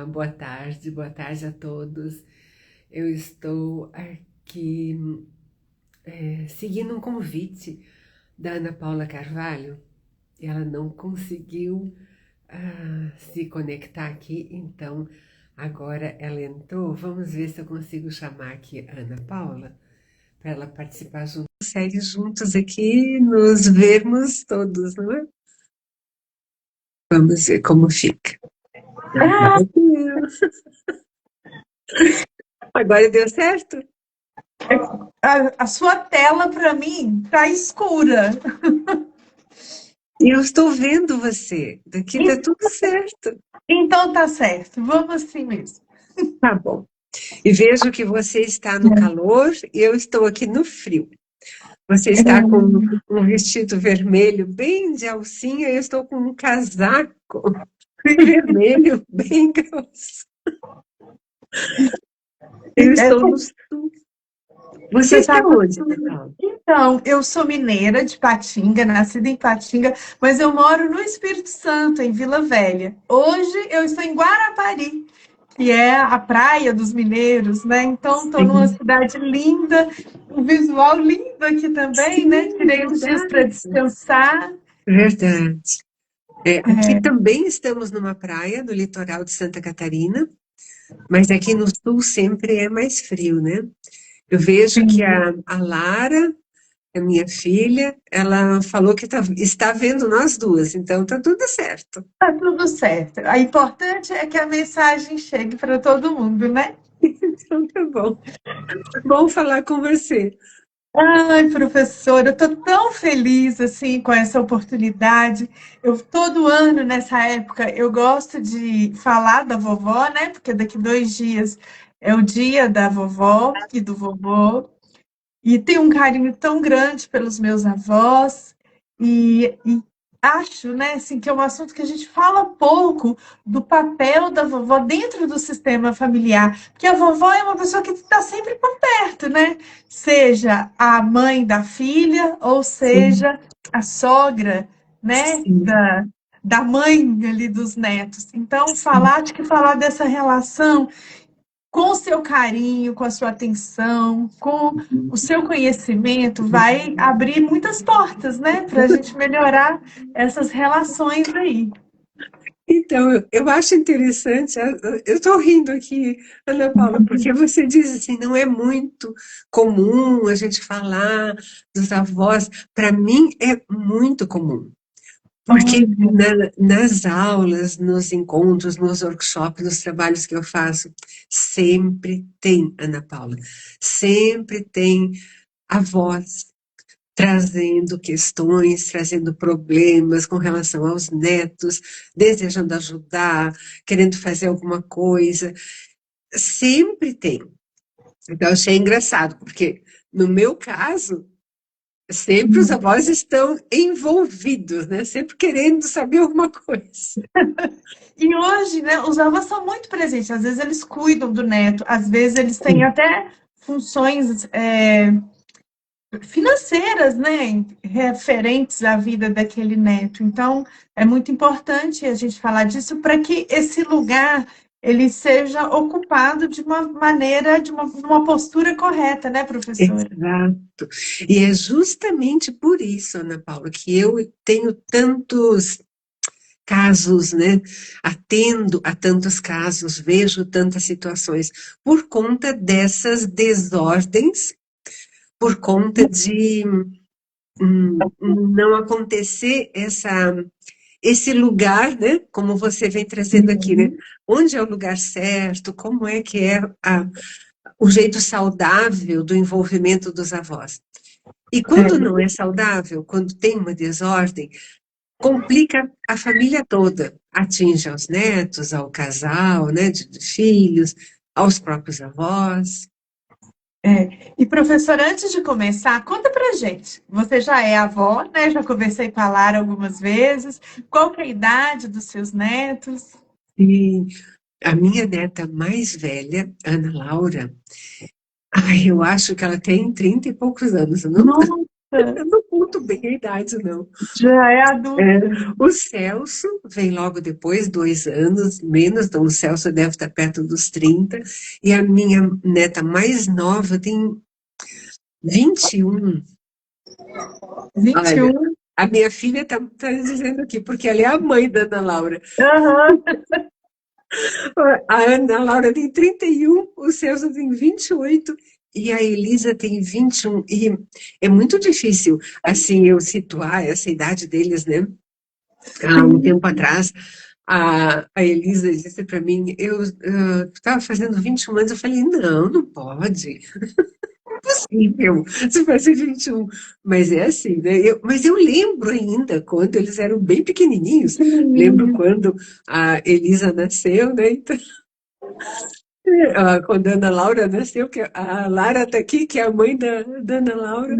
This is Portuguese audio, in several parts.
Boa tarde a todos. Eu estou aqui seguindo um convite da Ana Paula Carvalho. Ela não conseguiu se conectar aqui, então agora ela entrou. Vamos ver se eu consigo chamar aqui a Ana Paula para ela participar junto. Segue juntos aqui, nos vermos todos, não é? Vamos ver como fica. Ah, Agora deu certo? a sua tela para mim tá escura. E eu estou vendo você. Daqui tá tudo certo. Então tá certo, vamos assim mesmo. Tá bom. E vejo que você está no calor e eu estou aqui no frio. Você está com um vestido vermelho bem de alcinha e eu estou com um casaco vermelho bem grosso. Eu estou no sul. Você Você está sabe, onde, Natal? então, eu sou mineira de Patinga, nascida em Patinga, mas eu moro no Espírito Santo, em Vila Velha. Hoje eu estou em Guarapari, que é a praia dos mineiros, né? Então, estou numa Sim, cidade linda, um visual lindo aqui também, né? sim, Tirei uns dias para verdade. descansar. Verdade. Aqui também estamos numa praia, no litoral de Santa Catarina, mas aqui no sul sempre é mais frio, né? Eu vejo que Sim. a Lara, a minha filha, ela falou que está vendo nós duas, então tá tudo certo. Tá tudo certo. O importante é que a mensagem chegue para todo mundo, né? Então tá bom. Bom falar com você. Ai, professora, eu tô tão feliz assim com essa oportunidade. Eu todo ano nessa época eu gosto de falar da vovó, né? Porque daqui 2 dias é o dia da vovó e do vovô. E tenho um carinho tão grande pelos meus avós e acho, né, assim, que é um assunto que a gente fala pouco do papel da vovó dentro do sistema familiar, porque a vovó é uma pessoa que está sempre por perto, né? Seja a mãe da filha ou Sim, seja a sogra, né, sim, da mãe ali dos netos. Então, sim. falar, acho que falar dessa relação com o seu carinho, com a sua atenção, com o seu conhecimento, vai abrir muitas portas, né, para a gente melhorar essas relações aí. Então, eu acho interessante, eu estou rindo aqui, Ana Paula, porque você diz assim, não é muito comum a gente falar dos avós. Para mim é muito comum. Porque Olha, nas aulas, nos encontros, nos workshops, nos trabalhos que eu faço, sempre tem, Ana Paula, sempre tem avós trazendo questões, trazendo problemas com relação aos netos, desejando ajudar, querendo fazer alguma coisa. Sempre tem. Então, eu achei engraçado, porque no meu caso, sempre os avós estão envolvidos, né? Sempre querendo saber alguma coisa. e hoje, né, os avós são muito presentes. Às vezes eles cuidam do neto, às vezes eles têm até funções financeiras, né, referentes à vida daquele neto. Então, é muito importante a gente falar disso para que esse lugar ele seja ocupado de uma maneira, de uma postura correta, né, professora? Exato. E é justamente por isso, Ana Paula, que eu tenho tantos casos, né? Atendo a tantos casos, vejo tantas situações, por conta dessas desordens, por conta de não acontecer esse lugar, né? Como você vem trazendo aqui, né? Onde é o lugar certo, como é que é o jeito saudável do envolvimento dos avós. E quando não é saudável, quando tem uma desordem, complica a família toda, atinge aos netos, ao casal, né, de filhos, aos próprios avós. E professora, antes de começar, conta pra gente. Você já é avó, né? Já conversei com a Lara algumas vezes. Qual que é a idade dos seus netos? E a minha neta mais velha, Ana Laura, ai, eu acho que ela tem 30 e poucos anos, não? É, Eu não conto bem a idade, não. já é É, adulto. o Celso vem logo depois, 2 anos menos, então o Celso deve estar perto dos 30, e a minha neta mais nova tem 21. Olha, 21. a minha filha está dizendo aqui, porque ela é a mãe da Ana Laura. Aham. A Ana Laura tem 31, o Celso tem 28 e a Elisa tem 21. E é muito difícil, assim, eu situar essa idade deles, né? Há um Sim. tempo atrás, a Elisa disse para mim, eu estava fazendo 21 anos, eu falei, não, não pode, impossível, você fazer 21. Mas é assim, né? Mas eu lembro ainda, quando eles eram bem pequenininhos, lembro Pequenininho. quando a Elisa nasceu, né? Então, quando a Ana Laura nasceu, que a Lara está aqui, que é a mãe da Ana Laura,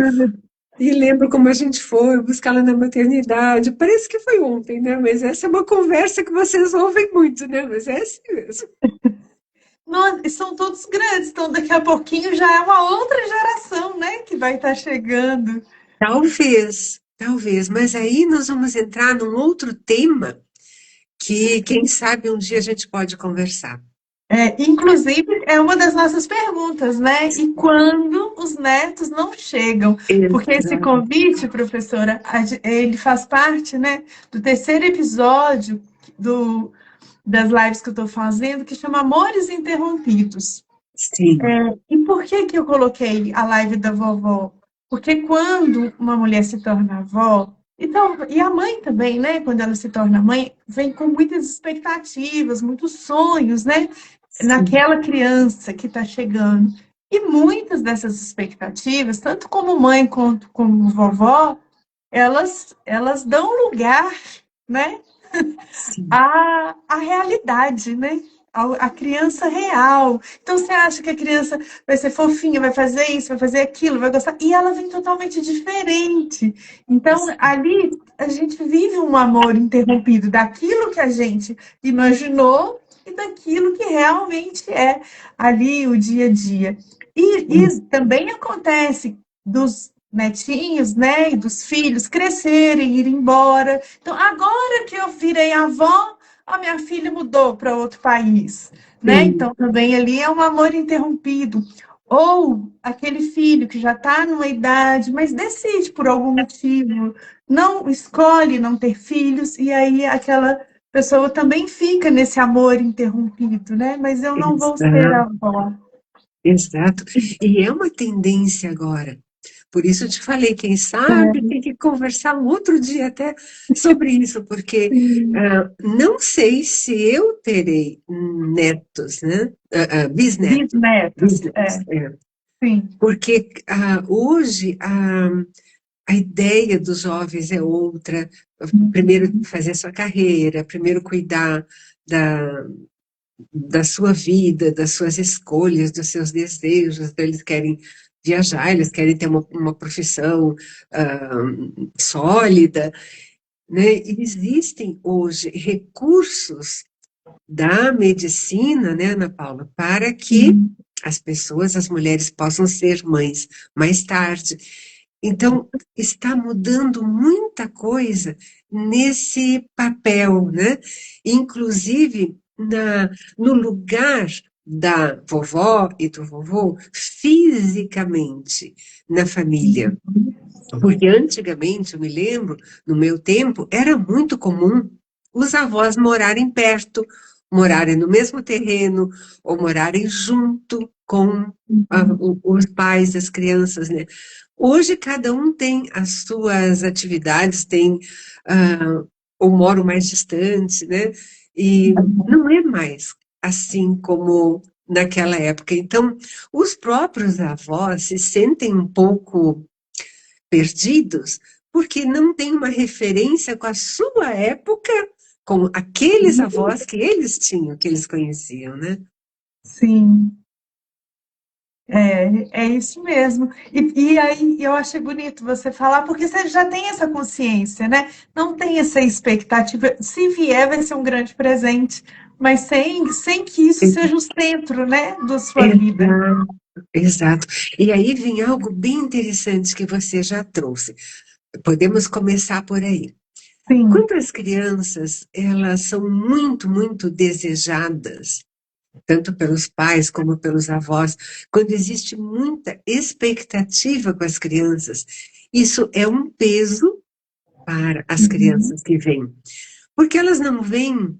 e lembro como a gente foi buscá-la na maternidade. Parece que foi ontem, né? Mas essa é uma conversa que vocês ouvem muito, né? Mas é assim mesmo. Nossa, e são todos grandes, então daqui a pouquinho já é uma outra geração, né, que vai estar chegando. Talvez, talvez, mas aí nós vamos entrar num outro tema que, quem sabe, um dia a gente pode conversar. É, inclusive, é uma das nossas perguntas, né? E quando os netos não chegam? Porque esse Exato. convite, professora, ele faz parte, né, do terceiro episódio das lives que eu estou fazendo, que chama Amores Interrompidos. Sim, E por que que eu coloquei a live da vovó? Porque quando uma mulher se torna avó, então, e a mãe também, né? Quando ela se torna mãe, vem com muitas expectativas, muitos sonhos, né? sim, Naquela criança que está chegando. E muitas dessas expectativas, tanto como mãe quanto como vovó, elas dão lugar, né? sim. A realidade, né? A criança real. Então você acha que a criança vai ser fofinha, vai fazer isso, vai fazer aquilo, vai gostar, e ela vem totalmente diferente. Então ali a gente vive um amor interrompido daquilo que a gente imaginou e daquilo que realmente é ali o dia a dia. E também acontece dos netinhos, né, e dos filhos crescerem, ir embora. Então, agora que eu virei avó, a minha filha mudou para outro país, né? Sim, Então, também ali é um amor interrompido. Ou aquele filho que já está numa idade, mas decide por algum motivo, não escolhe não ter filhos, e aí aquela pessoa também fica nesse amor interrompido, né? Mas eu não vou ser exato, avó. exato. E é uma tendência agora. Por isso eu te falei, quem sabe É, tem que conversar um outro dia até sobre isso, porque sim. não sei se eu terei netos, né? Bisnetos, Bisnetos, bisnetos, é. sim. Porque hoje a ideia dos jovens é outra. Primeiro fazer sua carreira, primeiro cuidar da, da sua vida, das suas escolhas, dos seus desejos. Então, eles querem viajar, eles querem ter uma profissão ah, sólida, né? E existem hoje recursos da medicina, né, Ana Paula, para que Sim. as pessoas, as mulheres, possam ser mães mais tarde. Então, está mudando muita coisa nesse papel, né? Inclusive no lugar da vovó e do vovô, fisicamente, na família. Porque antigamente, eu me lembro, no meu tempo, era muito comum os avós morarem perto, morarem no mesmo terreno, ou morarem junto com os pais das crianças, né? Hoje, cada um tem as suas atividades, tem, ah, ou moram mais distante, né? E não é mais assim como naquela época. Então, os próprios avós se sentem um pouco perdidos, porque não tem uma referência com a sua época, com aqueles avós que eles tinham, que eles conheciam, né? Sim. É isso mesmo. E aí eu achei bonito você falar, porque você já tem essa consciência, né? Não tem essa expectativa. Se vier, vai ser um grande presente, mas sem que isso seja o centro, né, da sua vida. Exato, exato. E aí vem algo bem interessante que você já trouxe. Podemos começar por aí. Sim. Quando as crianças, elas são muito, muito desejadas, tanto pelos pais como pelos avós, quando existe muita expectativa com as crianças, isso é um peso para as Uhum. crianças que vêm. Porque elas não vêm,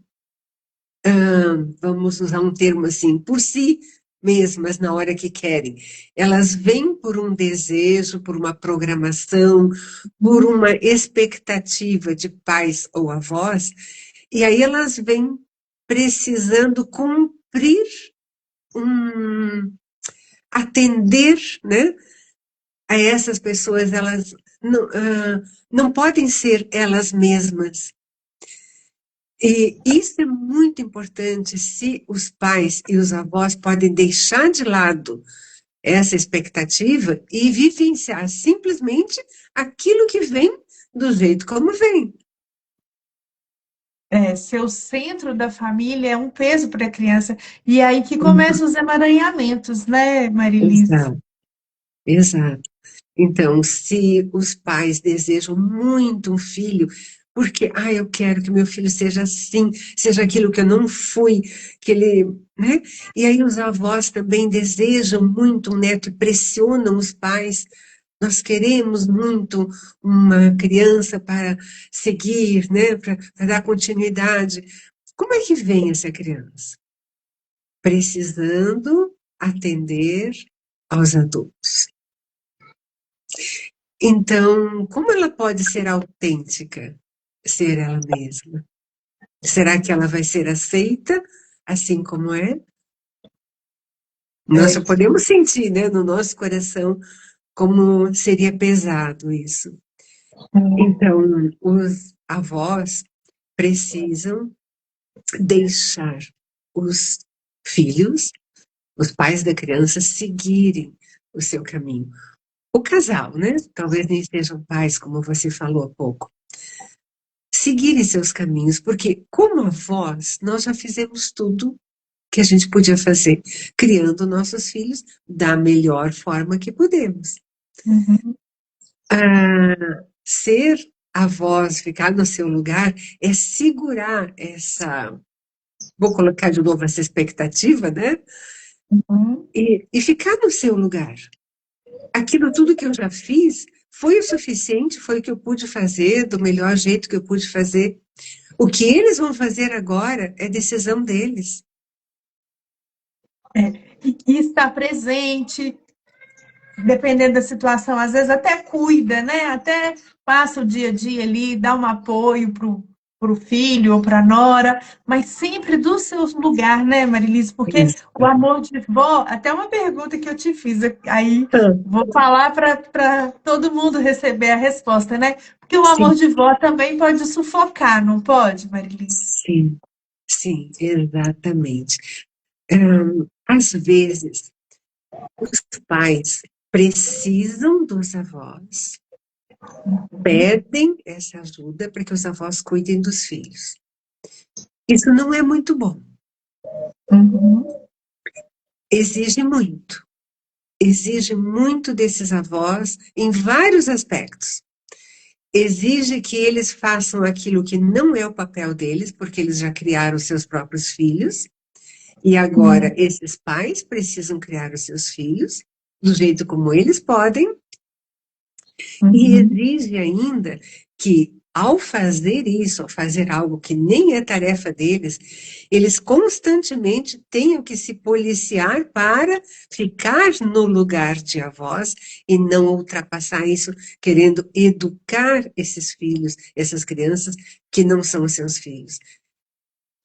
vamos usar um termo assim, por si mesmas na hora que querem. Elas vêm por um desejo, por uma programação, por uma expectativa de pais ou avós, e aí elas vêm precisando cumprir um atender, né, a essas pessoas, elas não podem ser elas mesmas. E isso é muito importante se os pais e os avós podem deixar de lado essa expectativa e vivenciar simplesmente aquilo que vem do jeito como vem. Ser o centro da família é um peso para a criança. E é aí que Uhum. começam os emaranhamentos, né, Marilise? Exato, exato. Então, se os pais desejam muito um filho, porque, eu quero que meu filho seja assim, seja aquilo que eu não fui, que ele, né? E aí os avós também desejam muito um neto e pressionam os pais. Nós queremos muito uma criança para seguir, né? Para dar continuidade. Como é que vem essa criança? Precisando atender aos adultos. Então, como ela pode ser autêntica, ser ela mesma? Será que ela vai ser aceita assim como é? Nós É, só podemos sentir, né, no nosso coração como seria pesado isso. Então, os avós precisam deixar os filhos, os pais da criança, seguirem o seu caminho. O casal, né? Talvez nem sejam pais, como você falou há pouco. Seguirem seus caminhos, porque como avós, nós já fizemos tudo que a gente podia fazer, criando nossos filhos da melhor forma que podemos. uhum, Ser avós, ficar no seu lugar, é segurar essa, vou colocar de novo essa expectativa, né? uhum. E ficar no seu lugar. Aquilo tudo que eu já fiz foi o suficiente, foi o que eu pude fazer, do melhor jeito que eu pude fazer. O que eles vão fazer agora é decisão deles. E estar presente, dependendo da situação, às vezes até cuida, né? Até passa o dia a dia ali, dá um apoio pro filho ou para a nora, mas sempre do seu lugar, né, Marilise? Porque Isso. o amor de vó, até uma pergunta que eu te fiz, aí vou falar para todo mundo receber a resposta, né? Porque o amor Sim, de vó também pode sufocar, não pode, Marilise? sim, sim, exatamente. Às vezes, os pais precisam dos avós, pedem essa ajuda para que os avós cuidem dos filhos. Isso não é muito bom. Uhum. Exige muito desses avós em vários aspectos. Exige que eles façam aquilo que não é o papel deles, porque eles já criaram os seus próprios filhos, e agora esses pais precisam criar os seus filhos do jeito como eles podem, e Uhum. exige ainda que, ao fazer isso, ao fazer algo que nem é tarefa deles, eles constantemente tenham que se policiar para ficar no lugar de avós e não ultrapassar isso, querendo educar esses filhos, essas crianças que não são seus filhos.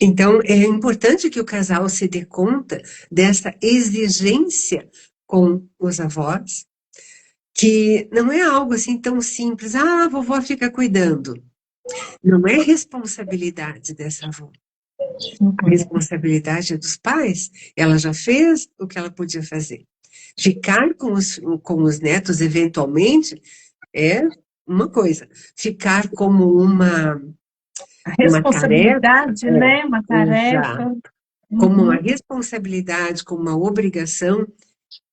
Então, é importante que o casal se dê conta dessa exigência com os avós, que não é algo assim tão simples, a vovó fica cuidando. Não é responsabilidade dessa avó. A responsabilidade é dos pais. Ela já fez o que ela podia fazer. Ficar com os netos, eventualmente, é uma coisa. Ficar como A uma tarefa, responsabilidade, né? Uma exato. tarefa. Como uma Uhum. responsabilidade, como uma obrigação,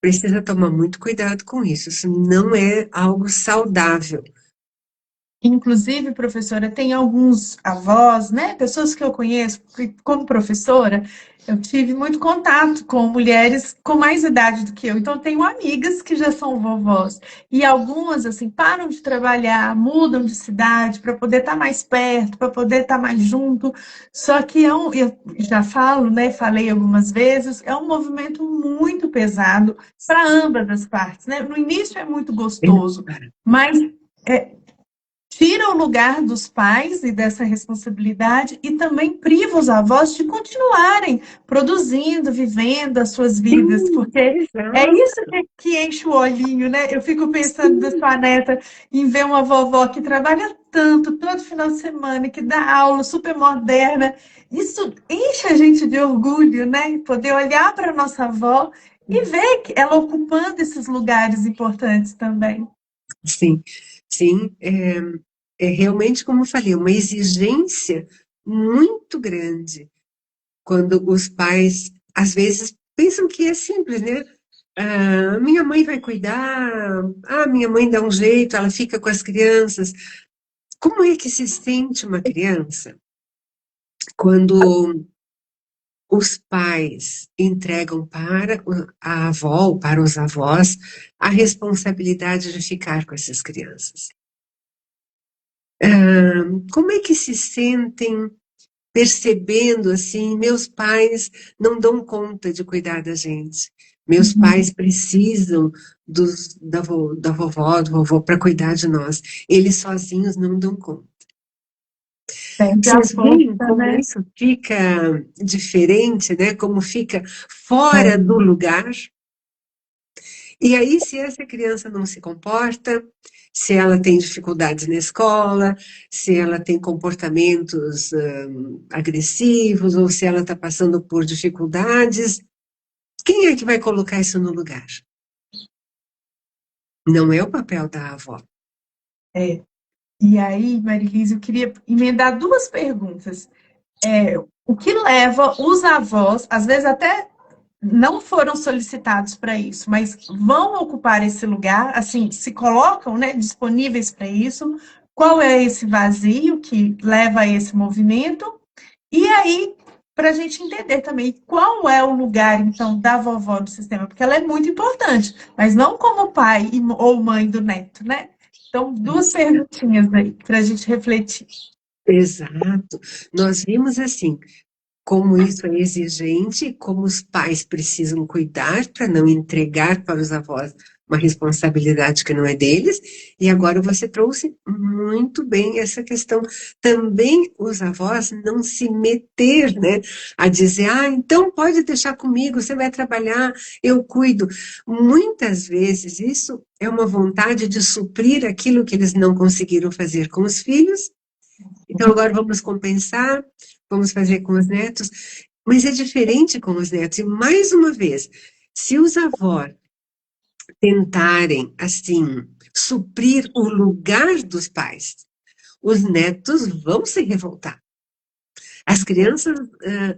Precisa tomar muito cuidado com isso. Isso não é algo saudável. Inclusive, professora, tem alguns avós, né, pessoas que eu conheço, porque como professora, eu tive muito contato com mulheres com mais idade do que eu. Então, tenho amigas que já são vovós. E algumas, assim, param de trabalhar, mudam de cidade para poder estar mais perto, para poder estar mais junto. Só que eu já falo, né, falei algumas vezes, é um movimento muito pesado para ambas as partes, né? No início é muito gostoso, mas é, tira o lugar dos pais e dessa responsabilidade e também priva os avós de continuarem produzindo, vivendo as suas vidas, Sim, porque é exato. isso que enche o olhinho, né? Eu fico pensando da sua neta em ver uma vovó que trabalha tanto todo final de semana, que dá aula super moderna. Isso enche a gente de orgulho, né? Poder olhar para a nossa avó e ver que ela ocupando esses lugares importantes também. Sim, sim, é realmente, como eu falei, uma exigência muito grande quando os pais, às vezes, pensam que é simples, né? Ah, minha mãe vai cuidar, minha mãe dá um jeito, ela fica com as crianças. Como é que se sente uma criança quando os pais entregam para a avó ou para os avós a responsabilidade de ficar com essas crianças? Como é que se sentem percebendo assim, meus pais não dão conta de cuidar da gente. Meus pais precisam da vovó, do vovô para cuidar de nós. Eles sozinhos não dão conta. Perde a Vocês veem força, como né? isso fica diferente, né? Como fica fora É. do lugar. E aí, se essa criança não se comporta, se ela tem dificuldades na escola, se ela tem comportamentos agressivos, ou se ela está passando por dificuldades, quem é que vai colocar isso no lugar? Não é o papel da avó. É. E aí, Marilise, eu queria emendar duas perguntas. O que leva os avós, às vezes até não foram solicitados para isso, mas vão ocupar esse lugar, assim, se colocam, né, disponíveis para isso? Qual é esse vazio que leva a esse movimento? E aí, para a gente entender também qual é o lugar, então, da vovó no sistema, porque ela é muito importante, mas não como pai ou mãe do neto, né? Então, duas perguntinhas aí para a gente refletir. Exato. Nós vimos assim, como isso é exigente, como os pais precisam cuidar para não entregar para os avós uma responsabilidade que não é deles, e agora você trouxe muito bem essa questão. Também os avós não se meter, né, a dizer, então pode deixar comigo, você vai trabalhar, eu cuido. Muitas vezes isso é uma vontade de suprir aquilo que eles não conseguiram fazer com os filhos, então agora vamos compensar, vamos fazer com os netos, mas é diferente com os netos. E mais uma vez, se os avós tentarem, assim, suprir o lugar dos pais, os netos vão se revoltar. As crianças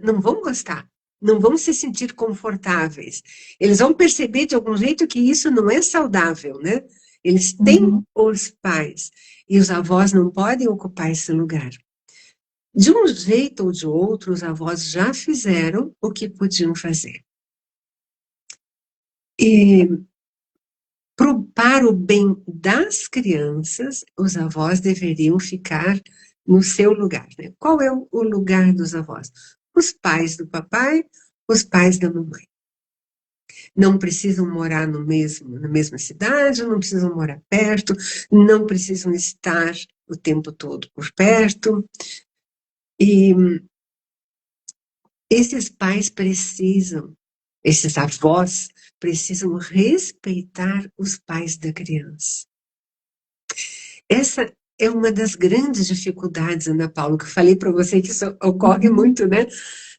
não vão gostar, não vão se sentir confortáveis. Eles vão perceber de algum jeito que isso não é saudável, né? Eles têm Uhum. os pais e os avós não podem ocupar esse lugar. De um jeito ou de outro, os avós já fizeram o que podiam fazer. E para o bem das crianças, os avós deveriam ficar no seu lugar, né? Qual é o lugar dos avós? Os pais do papai, os pais da mamãe. Não precisam morar na mesma cidade, não precisam morar perto, não precisam estar o tempo todo por perto. E esses pais precisam, esses avós precisam respeitar os pais da criança. Essa é uma das grandes dificuldades, Ana Paula, que eu falei para você que isso ocorre muito, né?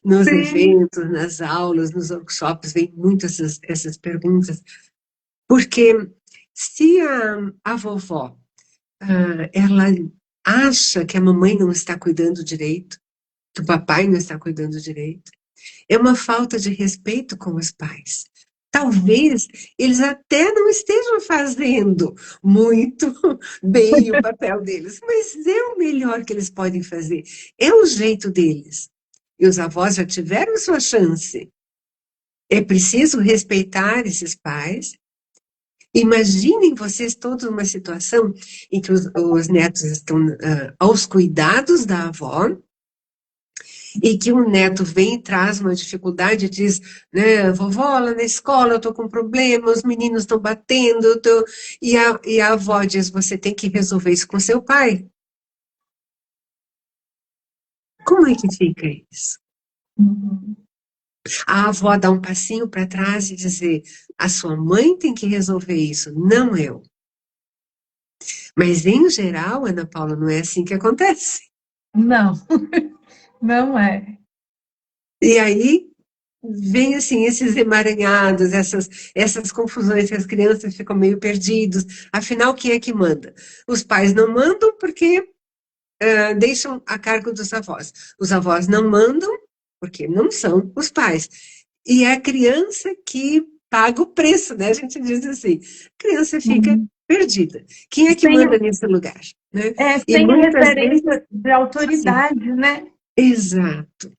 Nos Sim. eventos, nas aulas, nos workshops, vem muito essas perguntas. Porque se a vovó, ela acha que a mamãe não está cuidando direito, que o papai não está cuidando direito, é uma falta de respeito com os pais. Talvez eles até não estejam fazendo muito bem o papel deles, mas é o melhor que eles podem fazer. É o jeito deles. E os avós já tiveram sua chance. É preciso respeitar esses pais. Imaginem vocês todos numa situação em que os netos estão aos cuidados da avó, e que um neto vem e traz uma dificuldade e diz, né, vovó, lá na escola eu estou com problema, os meninos estão batendo, e a avó diz, você tem que resolver isso com seu pai. Como é que fica isso? Uhum. A avó dá um passinho para trás e dizer, a sua mãe tem que resolver isso, não eu. Mas, em geral, Ana Paula, não é assim que acontece. Não, não é. E aí, vem assim, esses emaranhados, essas confusões, que as crianças ficam meio perdidos. Afinal, quem é que manda? Os pais não mandam porque deixam a cargo dos avós. Os avós não mandam porque não são os pais. E é a criança que paga o preço, né? A gente diz assim, a criança fica Uhum. perdida. Quem é que Sem, manda nesse lugar? Né? E sem a muitas vezes, referência de sim, autoridade, né? exato.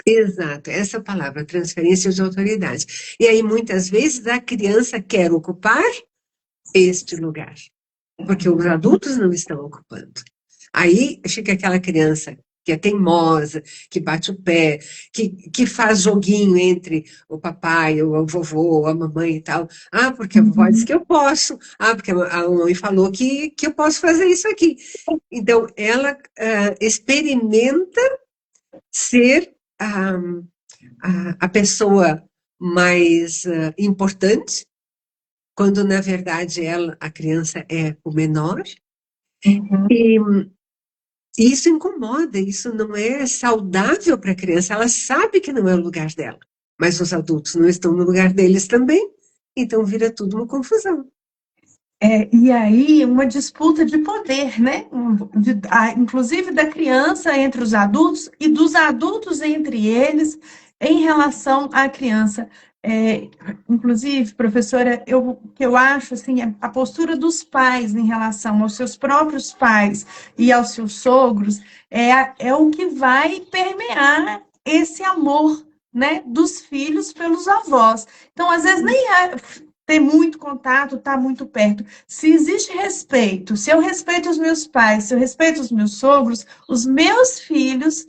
Exato, essa palavra, transferência de autoridade. E aí, muitas vezes, a criança quer ocupar este lugar, porque os adultos não estão ocupando. Aí fica aquela criança que é teimosa, que bate o pé, que faz joguinho entre o papai, o vovô, a mamãe e tal. Ah, porque a vovó disse Uhum. que eu posso. Ah, porque a mãe falou que eu posso fazer isso aqui. Então, ela experimenta ser a pessoa mais importante, quando na verdade a criança é o menor, Uhum. e isso incomoda, isso não é saudável para a criança, ela sabe que não é o lugar dela, mas os adultos não estão no lugar deles também, então vira tudo uma confusão. E aí, uma disputa de poder, né? Inclusive da criança entre os adultos e dos adultos entre eles em relação à criança. É, inclusive, professora, que eu acho assim, a postura dos pais em relação aos seus próprios pais e aos seus sogros é o que vai permear esse amor, né, dos filhos pelos avós. Então, às vezes, nem é ter muito contato, estar muito perto. Se existe respeito, se eu respeito os meus pais, se eu respeito os meus sogros, os meus filhos,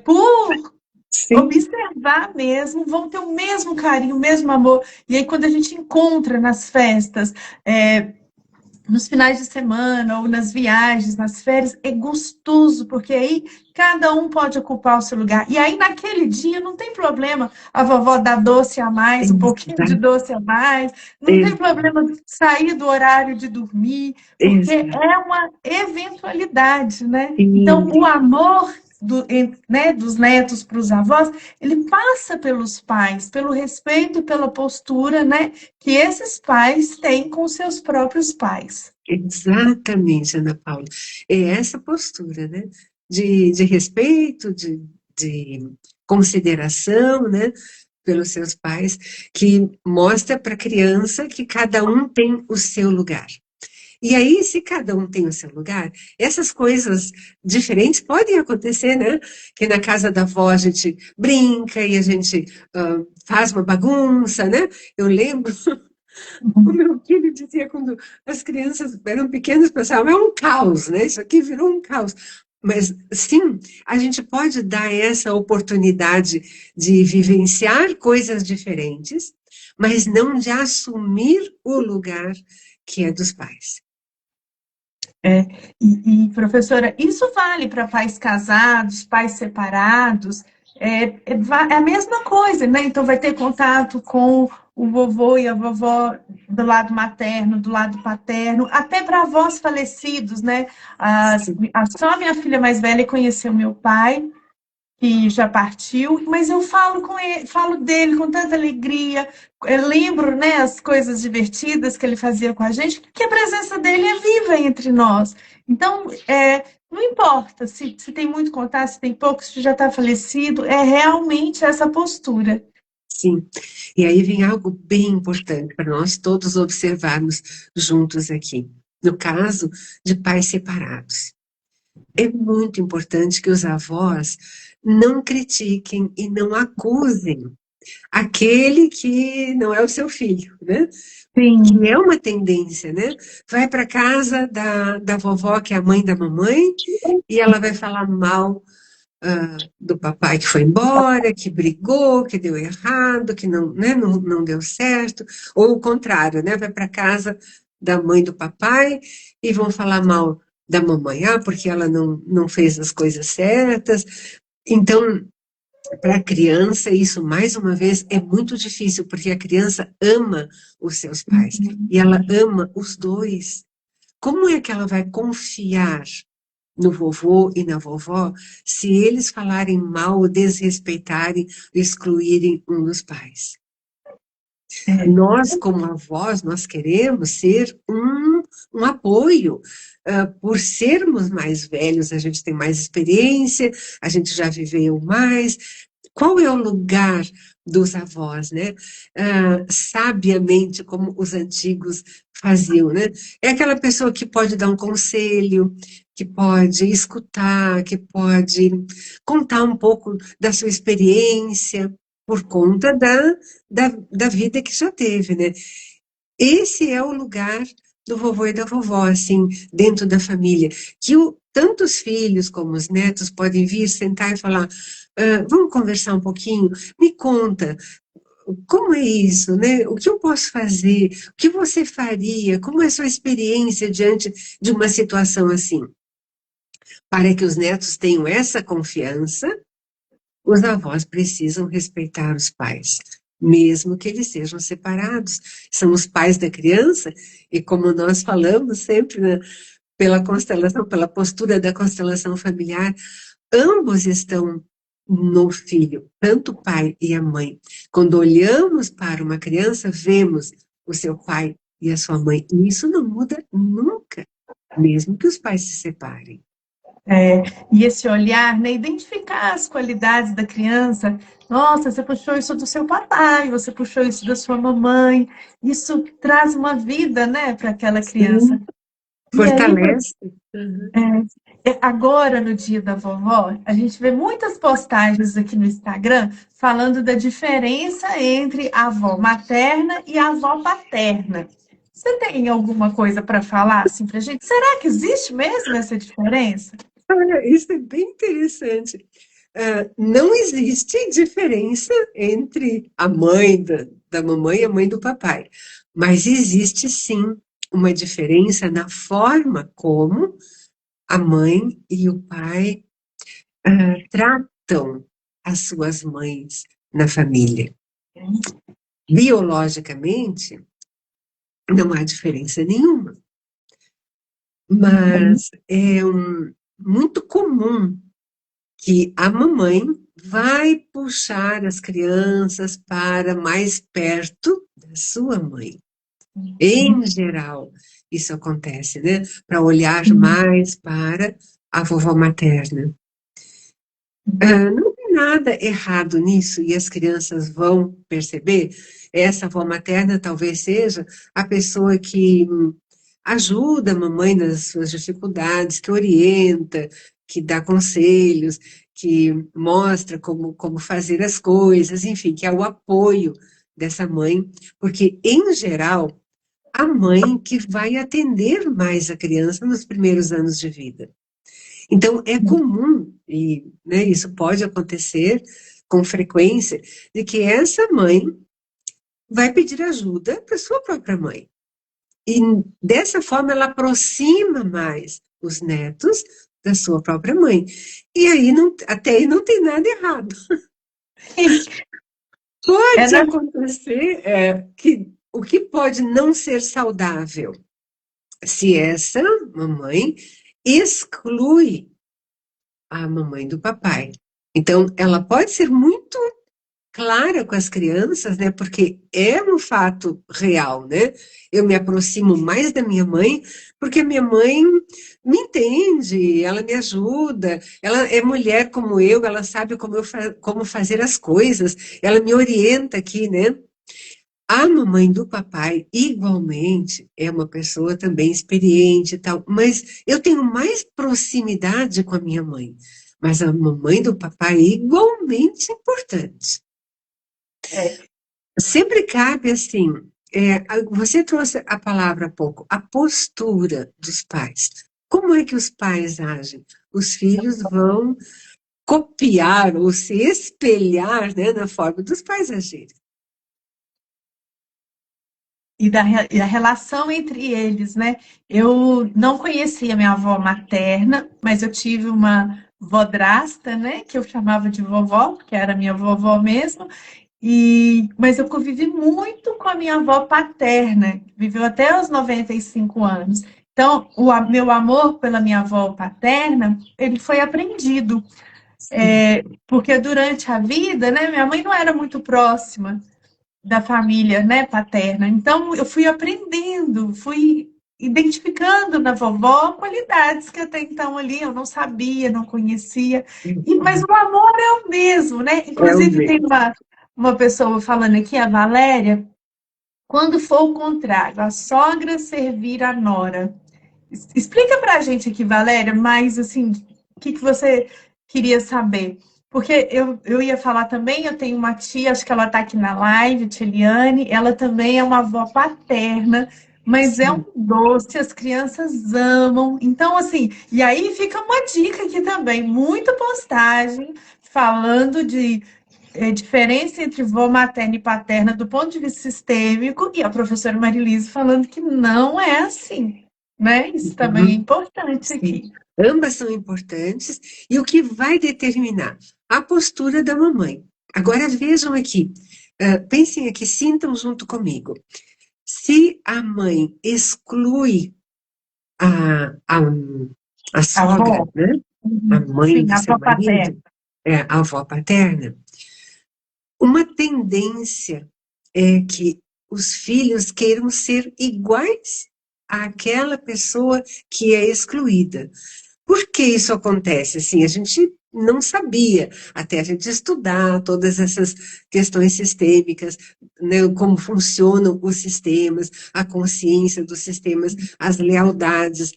por Sim, observar mesmo, vão ter o mesmo carinho, o mesmo amor. E aí, quando a gente encontra nas festas, nos finais de semana ou nas viagens, nas férias, é gostoso, porque aí cada um pode ocupar o seu lugar. E aí, naquele dia, não tem problema a vovó dar doce a mais, um pouquinho de exato, doce a mais, não tem exato, problema sair do horário de dormir, porque exato. é uma eventualidade, né? Então, Sim, o amor né, dos netos para os avós, ele passa pelos pais, pelo respeito e pela postura, né, que esses pais têm com seus próprios pais. exatamente, Ana Paula. É essa postura, né? De respeito, de consideração, né? Pelos seus pais, que mostra para a criança que cada um tem o seu lugar. E aí, se cada um tem o seu lugar, essas coisas diferentes podem acontecer, né? Que na casa da avó a gente brinca e a gente faz uma bagunça, né? Eu lembro o meu filho dizia quando as crianças eram pequenas, pensavam, é um caos, né? Isso aqui virou um caos. Mas, sim, a gente pode dar essa oportunidade de vivenciar coisas diferentes, mas não de assumir o lugar que é dos pais. É, professora, isso vale para pais casados, pais separados, é a mesma coisa, né? Então, vai ter contato com o vovô e a vovó do lado materno, do lado paterno, até para avós falecidos, né? Sim, Só a minha filha mais velha conheceu meu pai, que já partiu, mas eu falo com ele, falo dele com tanta alegria. Eu lembro, né, as coisas divertidas que ele fazia com a gente, que a presença dele é viva entre nós. Então, não importa se tem muito contato, se tem pouco, se já está falecido, é realmente essa postura. Sim. E aí vem algo bem importante para nós todos observarmos juntos aqui. No caso de pais separados, é muito importante que os avós não critiquem e não acusem aquele que não é o seu filho, né? Que Sim. é uma tendência, né? Vai para casa da vovó, que é a mãe da mamãe, e ela vai falar mal do papai que foi embora, que brigou, que deu errado, que não, né, não deu certo, ou o contrário, né? Vai para casa da mãe do papai e vão falar mal da mamãe, porque ela não fez as coisas certas. Então, para a criança, isso, mais uma vez, é muito difícil, porque a criança ama os seus pais Uhum. e ela ama os dois. Como é que ela vai confiar no vovô e na vovó se eles falarem mal, desrespeitarem, excluírem um dos pais? É. Nós, como avós, nós queremos ser um apoio. Por sermos mais velhos, a gente tem mais experiência, a gente já viveu mais. Qual é o lugar dos avós, né? Sabiamente, como os antigos faziam, né? É aquela pessoa que pode dar um conselho, que pode escutar, que pode contar um pouco da sua experiência, por conta da vida que já teve, né? Esse é o lugar do vovô e da vovó, assim, dentro da família, que tanto os filhos como os netos podem vir, sentar e falar, vamos conversar um pouquinho, me conta, como é isso, né? O que eu posso fazer? O que você faria? Como é a sua experiência diante de uma situação assim? Para que os netos tenham essa confiança, os avós precisam respeitar os pais, mesmo que eles sejam separados. São os pais da criança, e como nós falamos sempre, né, pela constelação, pela postura da constelação familiar, ambos estão no filho, tanto o pai e a mãe. Quando olhamos para uma criança, vemos o seu pai e a sua mãe, e isso não muda nunca, mesmo que os pais se separem. É, e esse olhar, né, identificar as qualidades da criança. Nossa, você puxou isso do seu papai, você puxou isso da sua mamãe. Isso traz uma vida, né, para aquela criança. Sim, E aí, fortalece. Uhum. agora no dia da vovó, a gente vê muitas postagens aqui no Instagram falando da diferença entre a avó materna e a avó paterna. Você tem alguma coisa para falar assim para gente? Será que existe mesmo essa diferença? Olha, isso é bem interessante. Não existe diferença entre a mãe da mamãe e a mãe do papai, mas existe sim uma diferença na forma como a mãe e o pai tratam as suas mães na família. Biologicamente, não há diferença nenhuma, mas é muito comum que a mamãe vai puxar as crianças para mais perto da sua mãe. Em geral, isso acontece, né? Para olhar mais para a vovó materna. Não tem nada errado nisso e as crianças vão perceber. Essa avó materna talvez seja a pessoa que ajuda a mamãe nas suas dificuldades, que orienta, que dá conselhos, que mostra como fazer as coisas, enfim, que é o apoio dessa mãe, porque, em geral, a mãe que vai atender mais a criança nos primeiros anos de vida. Então, é comum, e né, isso pode acontecer com frequência, de que essa mãe vai pedir ajuda para sua própria mãe. E dessa forma ela aproxima mais os netos da sua própria mãe. E aí até aí não tem nada errado. É Pode na acontecer que o que pode não ser saudável se essa mamãe exclui a mamãe do papai. Então, ela pode ser muito clara com as crianças, né? Porque é um fato real, né? Eu me aproximo mais da minha mãe porque a minha mãe me entende, ela me ajuda, ela é mulher como eu, ela sabe como fazer as coisas, ela me orienta aqui, né? A mamãe do papai, igualmente, é uma pessoa também experiente e tal, mas eu tenho mais proximidade com a minha mãe. Mas a mamãe do papai é igualmente importante. É. Sempre cabe assim, você trouxe a palavra há pouco, a postura dos pais. Como é que os pais agem? Os filhos vão copiar ou se espelhar, né, na forma dos pais agirem. E a relação entre eles, né? Eu não conhecia minha avó materna, mas eu tive uma vodrasta, né? Que eu chamava de vovó, que era minha vovó mesmo. Mas eu convivi muito com a minha avó paterna, que viveu até os 95 anos. Então, meu amor pela minha avó paterna, ele foi aprendido, porque durante a vida, né, minha mãe não era muito próxima da família, né, paterna. Então, eu fui aprendendo, fui identificando na vovó qualidades que até então ali eu não sabia, não conhecia. Mas o amor é o mesmo, né? É o Inclusive, tem mesmo. uma pessoa falando aqui, a Valéria, quando for o contrário, a sogra servir a nora. Explica para a gente aqui, Valéria, mais assim, o que você queria saber? Porque eu ia falar também, eu tenho uma tia, acho que ela está aqui na live, Tiliane, ela também é uma avó paterna, mas é um Sim. doce, as crianças amam. Então, assim, e aí fica uma dica aqui também, muita postagem falando de diferença entre vó materna e paterna do ponto de vista sistêmico, e a professora Marilise falando que não é assim, né? Isso também é Uhum. importante Sim. aqui. Ambas são importantes e o que vai determinar a postura da mamãe. Agora vejam aqui, pensem aqui, sintam junto comigo. Se a mãe exclui a, a, a Avó? sogra, né? A Uhum. mãe Sim, do avó seu paterna. marido, a avó paterna, uma tendência é que os filhos queiram ser iguais àquela pessoa que é excluída. Por que isso acontece? Assim, a gente não sabia, até a gente estudar todas essas questões sistêmicas, né, como funcionam os sistemas, a consciência dos sistemas, as lealdades.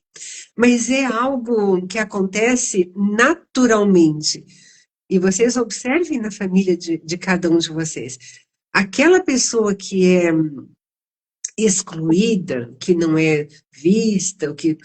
Mas é algo que acontece naturalmente. E vocês observem na família de cada um de vocês. Aquela pessoa que é excluída, que não é vista, o que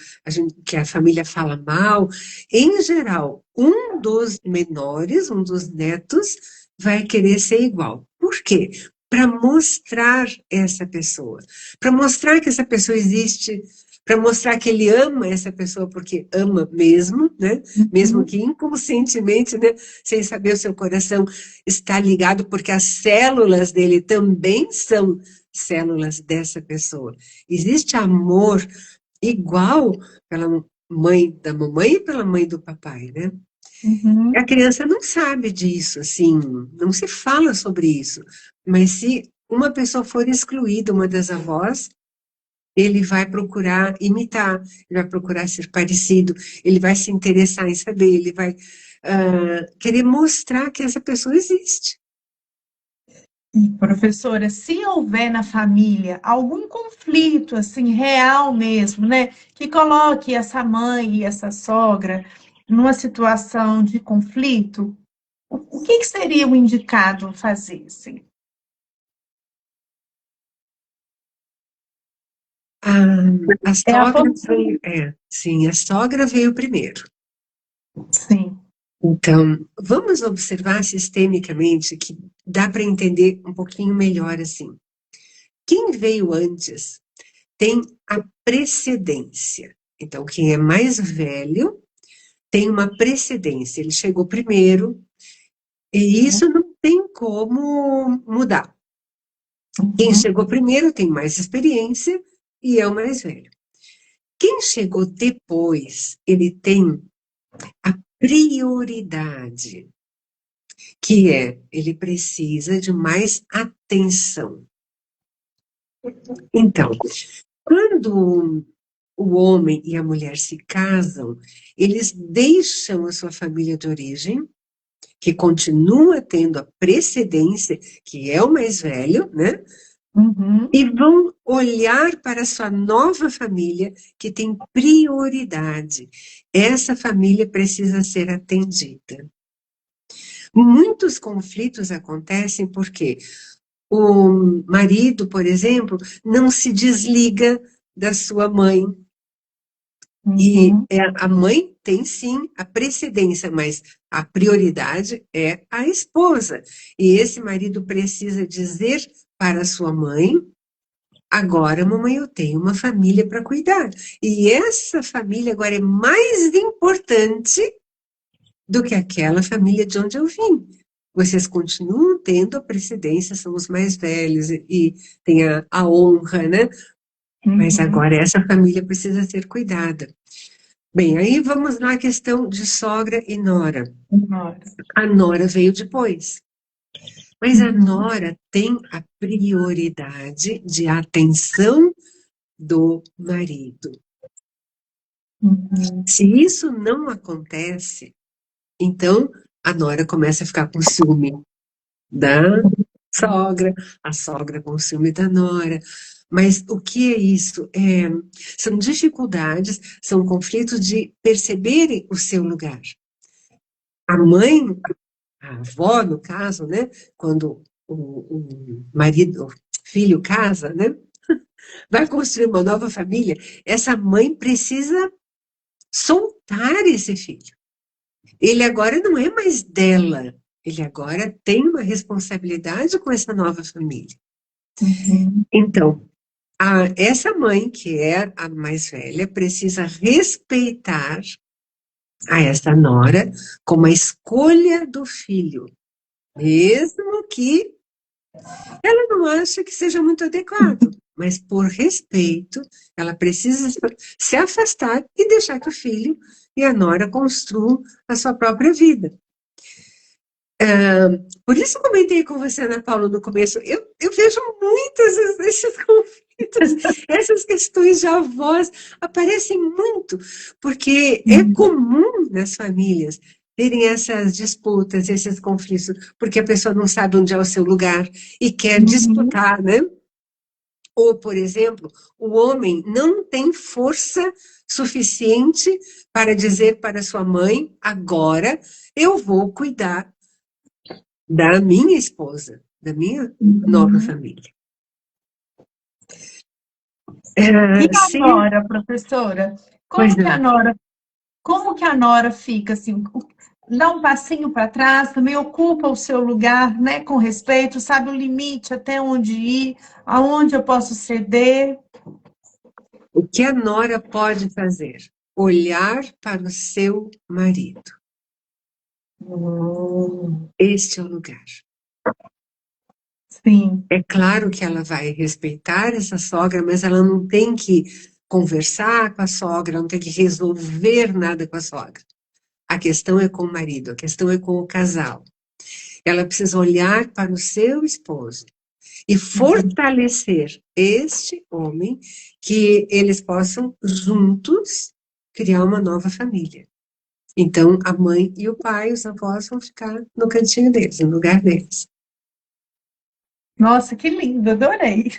que a família fala mal, em geral, um dos menores, um dos netos, vai querer ser igual. Por quê? Para mostrar essa pessoa, para mostrar que essa pessoa existe, para mostrar que ele ama essa pessoa porque ama mesmo, né? Mesmo Uhum. que inconscientemente, né? Sem saber o seu coração está ligado porque as células dele também são células dessa pessoa. Existe amor igual pela mãe da mamãe e pela mãe do papai, né? E Uhum. a criança não sabe disso, assim, não se fala sobre isso. Mas se uma pessoa for excluída, uma das avós, ele vai procurar imitar, ele vai procurar ser parecido, ele vai se interessar em saber, ele vai querer mostrar que essa pessoa existe. E, professora, se houver na família algum conflito, assim, real mesmo, né, que coloque essa mãe e essa sogra numa situação de conflito, o que seria o indicado fazer, assim? A É a sogra postura. veio, sim, a sogra veio primeiro. Sim. Então, vamos observar sistemicamente que dá para entender um pouquinho melhor assim. Quem veio antes tem a precedência. Então, quem é mais velho tem uma precedência. Ele chegou primeiro e isso não tem como mudar. Quem Uhum. chegou primeiro tem mais experiência e é o mais velho. Quem chegou depois, ele tem a prioridade. que é, ele precisa de mais atenção. Então, quando o homem e a mulher se casam, eles deixam a sua família de origem, que continua tendo a precedência, que é o mais velho, né? Uhum. E vão olhar para a sua nova família, que tem prioridade. Essa família precisa ser atendida. Muitos conflitos acontecem porque o marido, por exemplo, não se desliga da sua mãe. E Uhum. a mãe tem sim a precedência, mas a prioridade é a esposa. E esse marido precisa dizer para a sua mãe: agora, mamãe, eu tenho uma família para cuidar. E essa família agora é mais importante do que aquela família de onde eu vim. Vocês continuam tendo a precedência, são os mais velhos e tem a honra, né? Mas Uhum. agora essa família precisa ser cuidada. Bem, aí vamos na questão de sogra e nora. Nora. A nora veio depois, mas a Uhum. nora tem a prioridade de atenção do marido. Uhum. Se isso não acontece, então a nora começa a ficar com ciúme da sogra, a sogra com ciúme da nora. Mas o que é isso? São dificuldades, são conflitos de perceberem o seu lugar. A mãe, a avó, no caso, né, quando o marido, o filho casa, né, vai construir uma nova família, essa mãe precisa soltar esse filho. Ele agora não é mais dela, ele agora tem uma responsabilidade com essa nova família. Uhum. Então, essa mãe, que é a mais velha, precisa respeitar a essa nora como a escolha do filho, mesmo que ela não acha que seja muito adequado, mas por respeito, ela precisa se afastar e deixar que o filho e a nora construam a sua própria vida. Por isso comentei com você, Ana Paula, no começo, eu vejo muitos esses conflitos, essas questões de avós aparecem muito, porque é comum nas famílias terem essas disputas, esses conflitos, porque a pessoa não sabe onde é o seu lugar e quer Uhum. disputar, né? Ou, por exemplo, o homem não tem força suficiente para dizer para sua mãe: agora eu vou cuidar da minha esposa, da minha nova Uhum. família. E a Sim, nora, professora? pois Como que a não. nora, como que a nora fica assim? Dá um passinho para trás, também ocupa o seu lugar, né, com respeito, sabe o limite até onde ir, aonde eu posso ceder. O que a nora pode fazer? Olhar para o seu marido. Este é o lugar. Sim. É claro que ela vai respeitar essa sogra, mas ela não tem que conversar com a sogra, não tem que resolver nada com a sogra. A questão é com o marido, a questão é com o casal. Ela precisa olhar para o seu esposo e fortalecer este homem, que eles possam juntos criar uma nova família. Então, a mãe e o pai, os avós, vão ficar no cantinho deles, no lugar deles. Nossa, que lindo, adorei.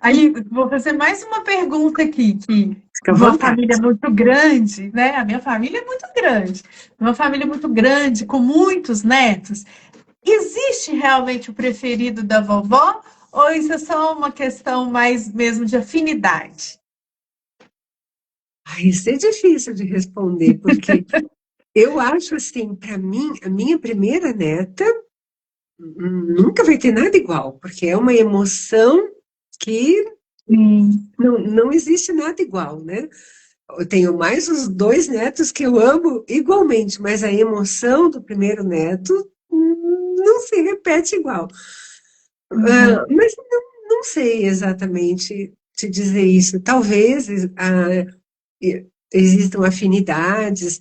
Aí vou fazer mais uma pergunta aqui, que Fica à uma vontade. família muito grande, né? A minha família é muito grande, uma família muito grande, com muitos netos. Existe realmente o preferido da vovó, ou isso é só uma questão mais mesmo de afinidade? Isso é difícil de responder, porque eu acho assim, para mim, a minha primeira neta nunca vai ter nada igual, porque é uma emoção que Sim. não existe nada igual, né? Eu tenho mais os dois netos que eu amo igualmente, mas a emoção do primeiro neto não se repete igual. Uhum. Mas não sei exatamente te dizer isso. Talvez existam afinidades,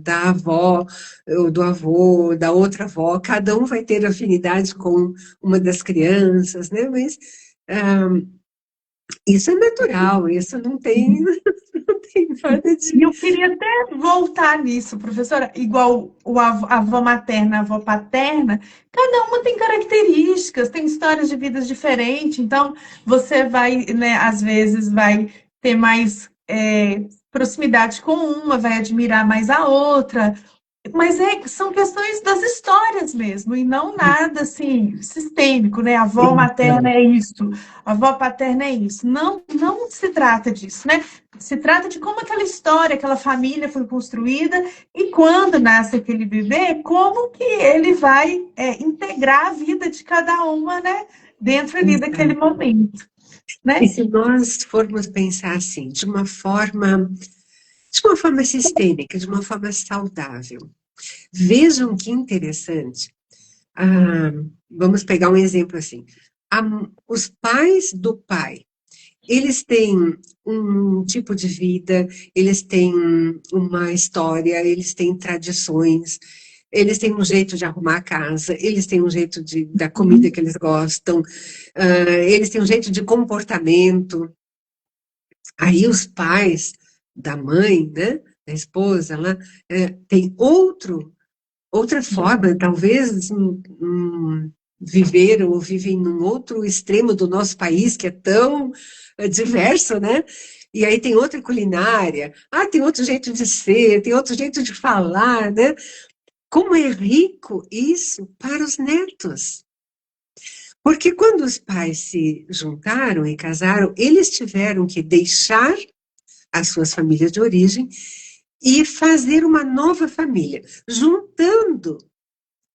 da avó, ou do avô, da outra avó, cada um vai ter afinidade com uma das crianças, né? Mas isso é natural, isso não tem, não tem nada E de. eu queria até voltar nisso, professora, igual a avó materna, a avó paterna, cada uma tem características, tem histórias de vidas diferentes, então você vai, né, às vezes vai ter mais proximidade com uma, vai admirar mais a outra, mas são questões das histórias mesmo, e não nada assim sistêmico, né? A avó materna Então, é isso, a avó paterna é isso. Não, não se trata disso, né? Se trata de como aquela história, aquela família foi construída e quando nasce aquele bebê, como que ele vai integrar a vida de cada uma, né? Dentro ali daquele exato. momento, E né? se nós formos pensar assim, de uma forma sistêmica, de uma forma saudável, vejam que interessante. Ah, vamos pegar um exemplo assim. Os pais do pai, eles têm um tipo de vida, eles têm uma história, eles têm tradições, eles têm um jeito de arrumar a casa, eles têm um jeito da comida que eles gostam, eles têm um jeito de comportamento. Aí os pais da mãe, né, da esposa lá, tem outra forma, talvez viveram ou vivem num outro extremo do nosso país, que é tão diverso, né? E aí tem outra culinária, tem outro jeito de ser, tem outro jeito de falar, né? Como é rico isso para os netos. Porque quando os pais se juntaram e casaram, eles tiveram que deixar as suas famílias de origem e fazer uma nova família, juntando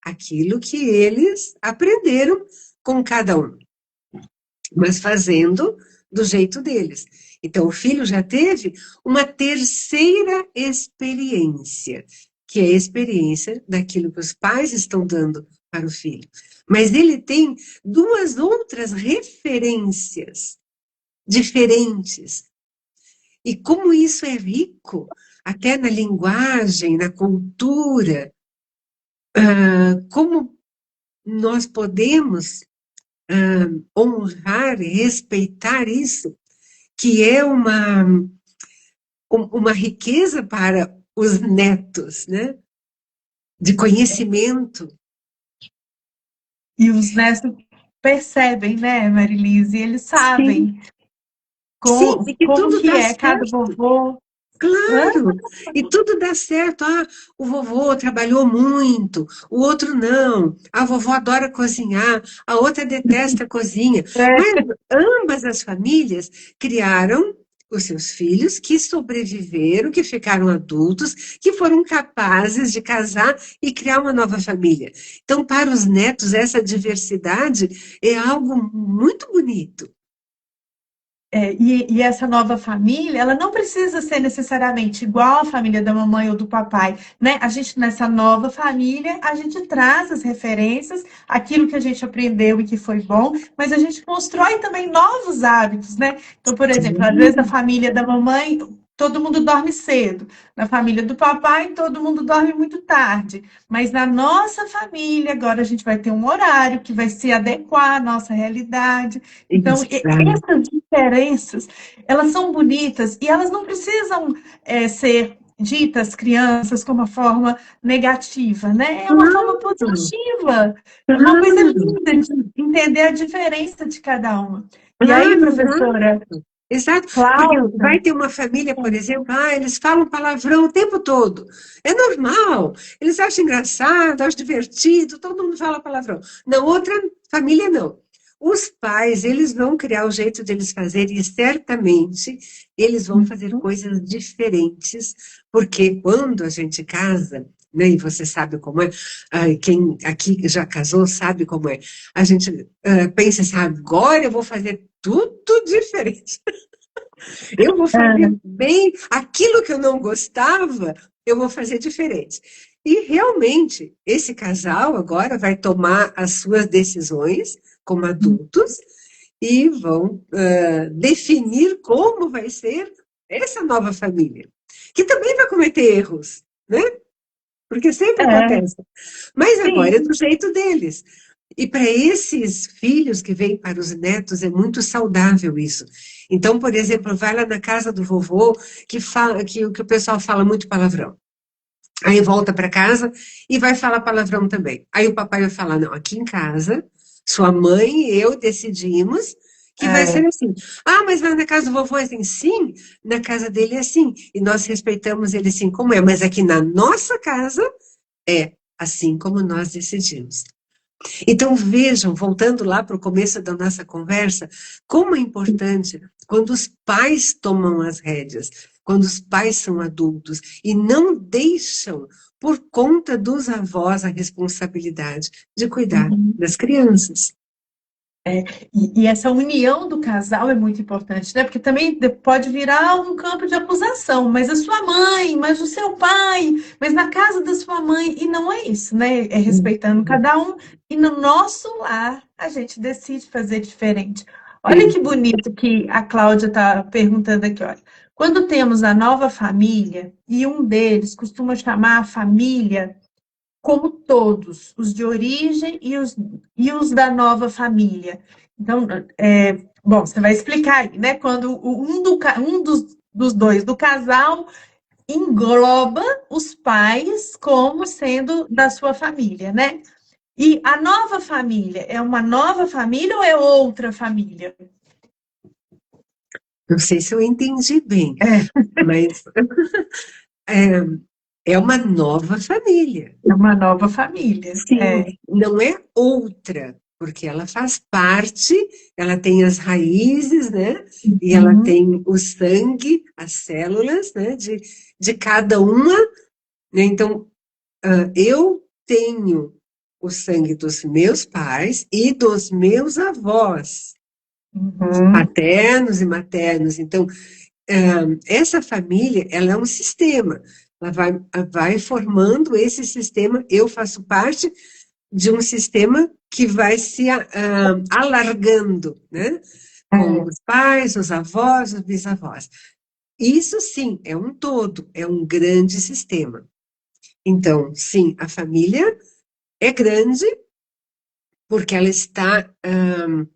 aquilo que eles aprenderam com cada um, mas fazendo do jeito deles. Então, o filho já teve uma terceira experiência, que é a experiência daquilo que os pais estão dando para o filho. Mas ele tem duas outras referências diferentes. E como isso é rico, até na linguagem, na cultura, como nós podemos honrar, respeitar isso, que é uma riqueza para os netos, né? De conhecimento. E os netos percebem, né, Marilise? Eles Sim, sabem sim, e que como tudo que dá é cada certo. vovô. Hã? Claro, e tudo dá certo. O vovô trabalhou muito, o outro não. A vovó adora cozinhar, a outra detesta a cozinha. Mas É, ambas as famílias criaram os seus filhos que sobreviveram, que ficaram adultos, que foram capazes de casar e criar uma nova família. Então, para os netos, essa diversidade é algo muito bonito. e essa nova família, ela não precisa ser necessariamente igual à família da mamãe ou do papai, né? A gente, nessa nova família, a gente traz as referências, aquilo que a gente aprendeu e que foi bom, mas a gente constrói também novos hábitos, né? Então, por exemplo, às vezes na família da mamãe, todo mundo dorme cedo. Na família do papai, todo mundo dorme muito tarde. Mas na nossa família, agora a gente vai ter um horário que vai se adequar à nossa realidade. Então, Exato. essas diferenças, elas são bonitas e elas não precisam ser ditas crianças com uma forma negativa, né? É uma forma Claro, positiva. É uma coisa claro. linda de entender a diferença de cada uma. E aí, Exato, professora exato, porque Cláudia, vai ter uma família, por exemplo, eles falam palavrão o tempo todo. É normal, eles acham engraçado, acham divertido, todo mundo fala palavrão. Na outra família, não. Os pais, eles vão criar o jeito de eles fazerem, e certamente eles vão fazer coisas diferentes, porque quando a gente casa, né, e você sabe como é, quem aqui já casou sabe como é, a gente pensa assim, agora eu vou fazer tudo diferente. Eu vou fazer bem aquilo que eu não gostava, eu vou fazer diferente. E realmente, esse casal agora vai tomar as suas decisões como adultos e vão definir como vai ser essa nova família, que também vai cometer erros. né? Porque sempre É, acontece. Mas agora é sim. do jeito deles. E para esses filhos que vêm para os netos é muito saudável isso. Então, por exemplo, vai lá na casa do vovô que fala que o pessoal fala muito palavrão. Aí volta para casa e vai falar palavrão também. Aí o papai vai falar: não, aqui em casa, sua mãe e eu decidimos que vai É, ser assim. Ah, mas lá na casa do vovô é assim? Sim, na casa dele é assim. E nós respeitamos ele assim como é. Mas aqui na nossa casa é assim como nós decidimos. Então vejam, voltando lá para o começo da nossa conversa, como é importante quando os pais tomam as rédeas, quando os pais são adultos e não deixam por conta dos avós a responsabilidade de cuidar uhum. das crianças. E essa união do casal é muito importante, né? Porque também pode virar um campo de acusação, mas a sua mãe, mas o seu pai, mas na casa da sua mãe, e não é isso, né? É respeitando cada um, e no nosso lar a gente decide fazer diferente. Olha que bonito que a Cláudia está perguntando aqui, olha. Quando temos a nova família, e um deles costuma chamar a família como todos, os de origem e os da nova família. Então, bom, você vai explicar aí, né? Quando um dos dois do casal engloba os pais como sendo da sua família, né? E a nova família é uma nova família ou é outra família? Não sei se eu entendi bem, É, mas é, é uma nova família. é uma nova família. Sim, não é outra, porque ela faz parte, ela tem as raízes, né? E ela Uhum, tem o sangue, as células, né? De cada uma, né? Então, eu tenho o sangue dos meus pais e dos meus avós, uhum, paternos e maternos. Então, essa família, ela é um sistema. Ela vai formando esse sistema. Eu faço parte de um sistema que vai se alargando, né? Com é, os pais, os avós, os bisavós. Isso sim é um todo, é um grande sistema. Então, sim, a família é grande porque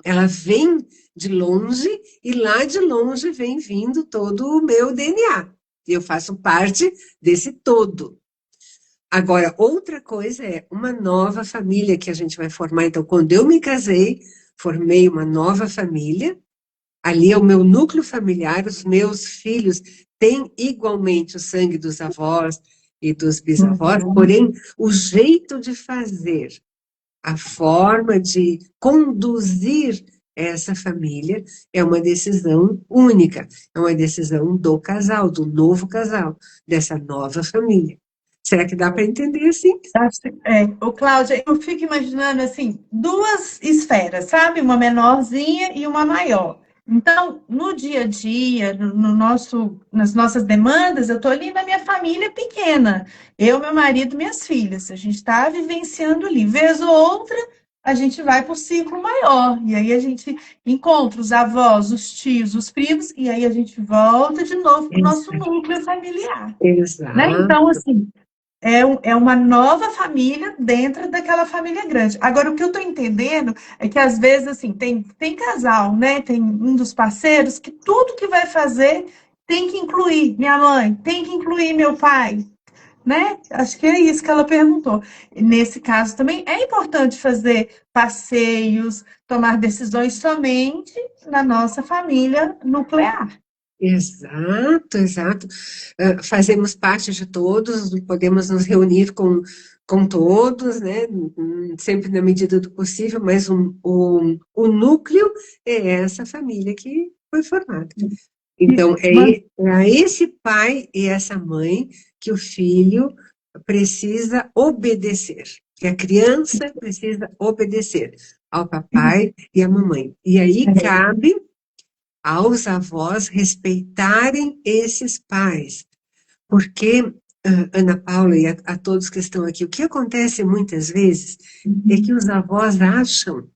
ela vem de longe e lá de longe vem vindo todo o meu DNA. Eu faço parte desse todo. Agora, outra coisa é uma nova família que a gente vai formar. Então, quando eu me casei, formei uma nova família. Ali é o meu núcleo familiar, os meus filhos têm igualmente o sangue dos avós e dos bisavós, uhum, porém, o jeito de fazer, a forma de conduzir essa família é uma decisão única, é uma decisão do casal, do novo casal, dessa nova família. Será que dá para entender assim? Ô, Cláudia, eu fico imaginando assim, duas esferas, sabe? Uma menorzinha e uma maior. Então, no dia a dia, nas nossas demandas, eu estou ali na minha família pequena. Eu, meu marido, minhas filhas. A gente está vivenciando ali. Vez ou outra, a gente vai para o ciclo maior. E aí a gente encontra os avós, os tios, os primos, e aí a gente volta de novo para o nosso núcleo familiar. Né? Então, Exato. assim, é uma nova família dentro daquela família grande. Agora, o que eu estou entendendo é que, às vezes, assim, tem casal, né? Tem um dos parceiros que tudo que vai fazer tem que incluir minha mãe, tem que incluir meu pai, né? Acho que é isso que ela perguntou. Nesse caso também é importante fazer passeios, tomar decisões somente na nossa família nuclear. Exato, exato. Fazemos parte de todos, podemos nos reunir com todos, né? Sempre na medida do possível, mas o núcleo é essa família que foi formada. E Então, uma- é a esse pai e essa mãe que o filho precisa obedecer, que a criança precisa obedecer ao papai e à mamãe. E aí cabe aos avós respeitarem esses pais. Porque, Ana Paula e a todos que estão aqui, o que acontece muitas vezes é que os avós acham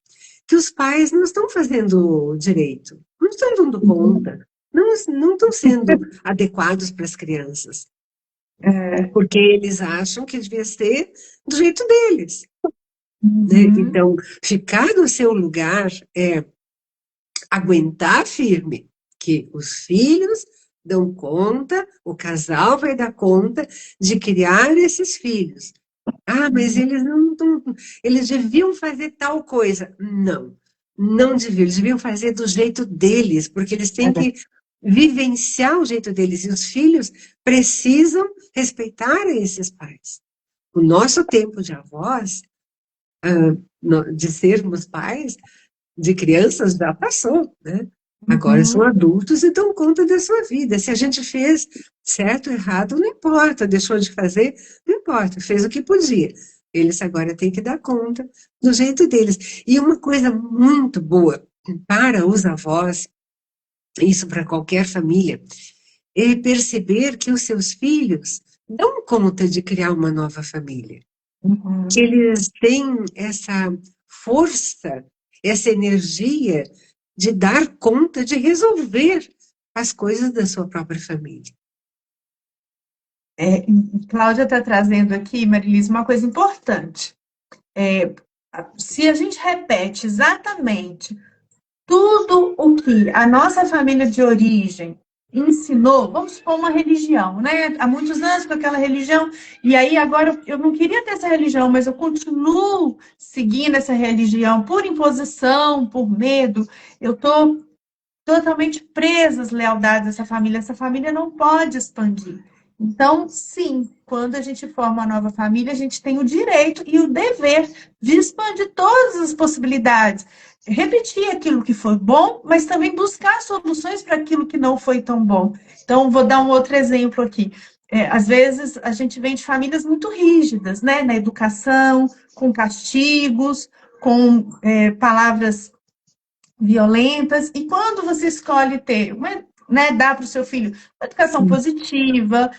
que os pais não estão fazendo direito, não estão dando conta, não estão sendo adequados para as crianças. É. porque eles acham que devia ser do jeito deles, né? Uhum. Então, ficar no seu lugar é aguentar firme, que os filhos dão conta, o casal vai dar conta de criar esses filhos. Ah, mas Uhum. eles deviam fazer tal coisa. Não, não deviam, eles deviam fazer do jeito deles, porque eles têm É. que vivenciar o jeito deles, e os filhos precisam respeitar esses pais. O nosso tempo de avós, de sermos pais, de crianças já passou, né? Agora são Uhum. adultos e dão conta da sua vida. Se a gente fez certo ou errado, não importa. Deixou de fazer, não importa. Fez o que podia. Eles agora têm que dar conta do jeito deles. E uma coisa muito boa para os avós, isso para qualquer família, é perceber que os seus filhos dão conta de criar uma nova família, que Uhum. eles têm essa força, essa energia de dar conta de resolver as coisas da sua própria família. Cláudia está trazendo aqui, Marilis, uma coisa importante. É, se a gente repete exatamente tudo o que a nossa família de origem ensinou, vamos supor uma religião, né? Há muitos anos com aquela religião, e aí agora eu não queria ter essa religião, mas eu continuo seguindo essa religião por imposição, por medo. Eu estou totalmente presas lealdades a essa família não pode expandir. Então, sim, quando a gente forma uma nova família, a gente tem o direito e o dever de expandir todas as possibilidades, repetir aquilo que foi bom, mas também buscar soluções para aquilo que não foi tão bom. Então, vou dar um outro exemplo aqui. Às vezes, a gente vem de famílias muito rígidas, né, na educação, com castigos, com palavras violentas, e quando você escolhe ter né, dar para o seu filho uma educação Sim, positiva,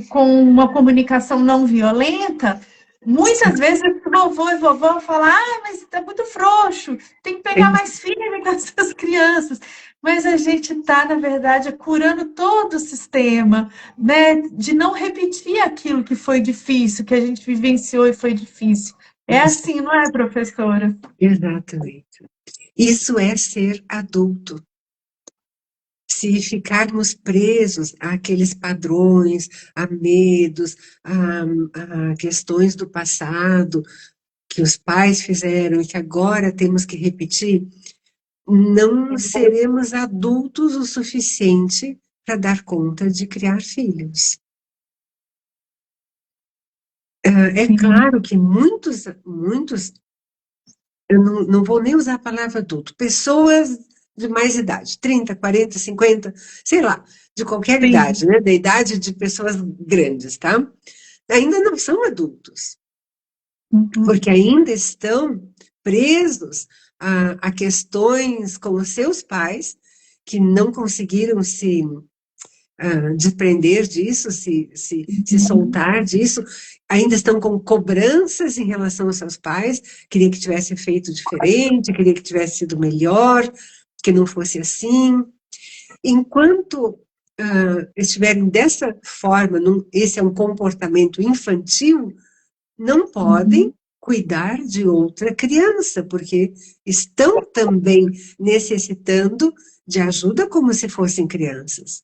com uma comunicação não violenta, sim, muitas vezes o vovô e vovó falam, ah, mas está muito frouxo, tem que pegar mais firme com essas crianças. Mas a gente está, na verdade, curando todo o sistema, né, de não repetir aquilo que foi difícil, que a gente vivenciou e foi difícil. É assim, não é, professora? exatamente. Isso é ser adulto. Se ficarmos presos àqueles padrões, a medos, a questões do passado que os pais fizeram e que agora temos que repetir, não seremos adultos o suficiente para dar conta de criar filhos. É Sim, claro que muitos, eu não vou nem usar a palavra adulto, pessoas de mais idade, 30, 40, 50, sei lá, de qualquer sim. idade, né? Da idade de pessoas grandes, tá? Ainda não são adultos, Uhum. porque ainda estão presos a questões com os seus pais que não conseguiram se desprender disso, se Uhum. soltar disso, ainda estão com cobranças em relação aos seus pais, queria que tivesse feito diferente, queria que tivesse sido melhor, que não fosse assim. Enquanto estiverem dessa forma, esse é um comportamento infantil, não podem Uhum. cuidar de outra criança, porque estão também necessitando de ajuda como se fossem crianças.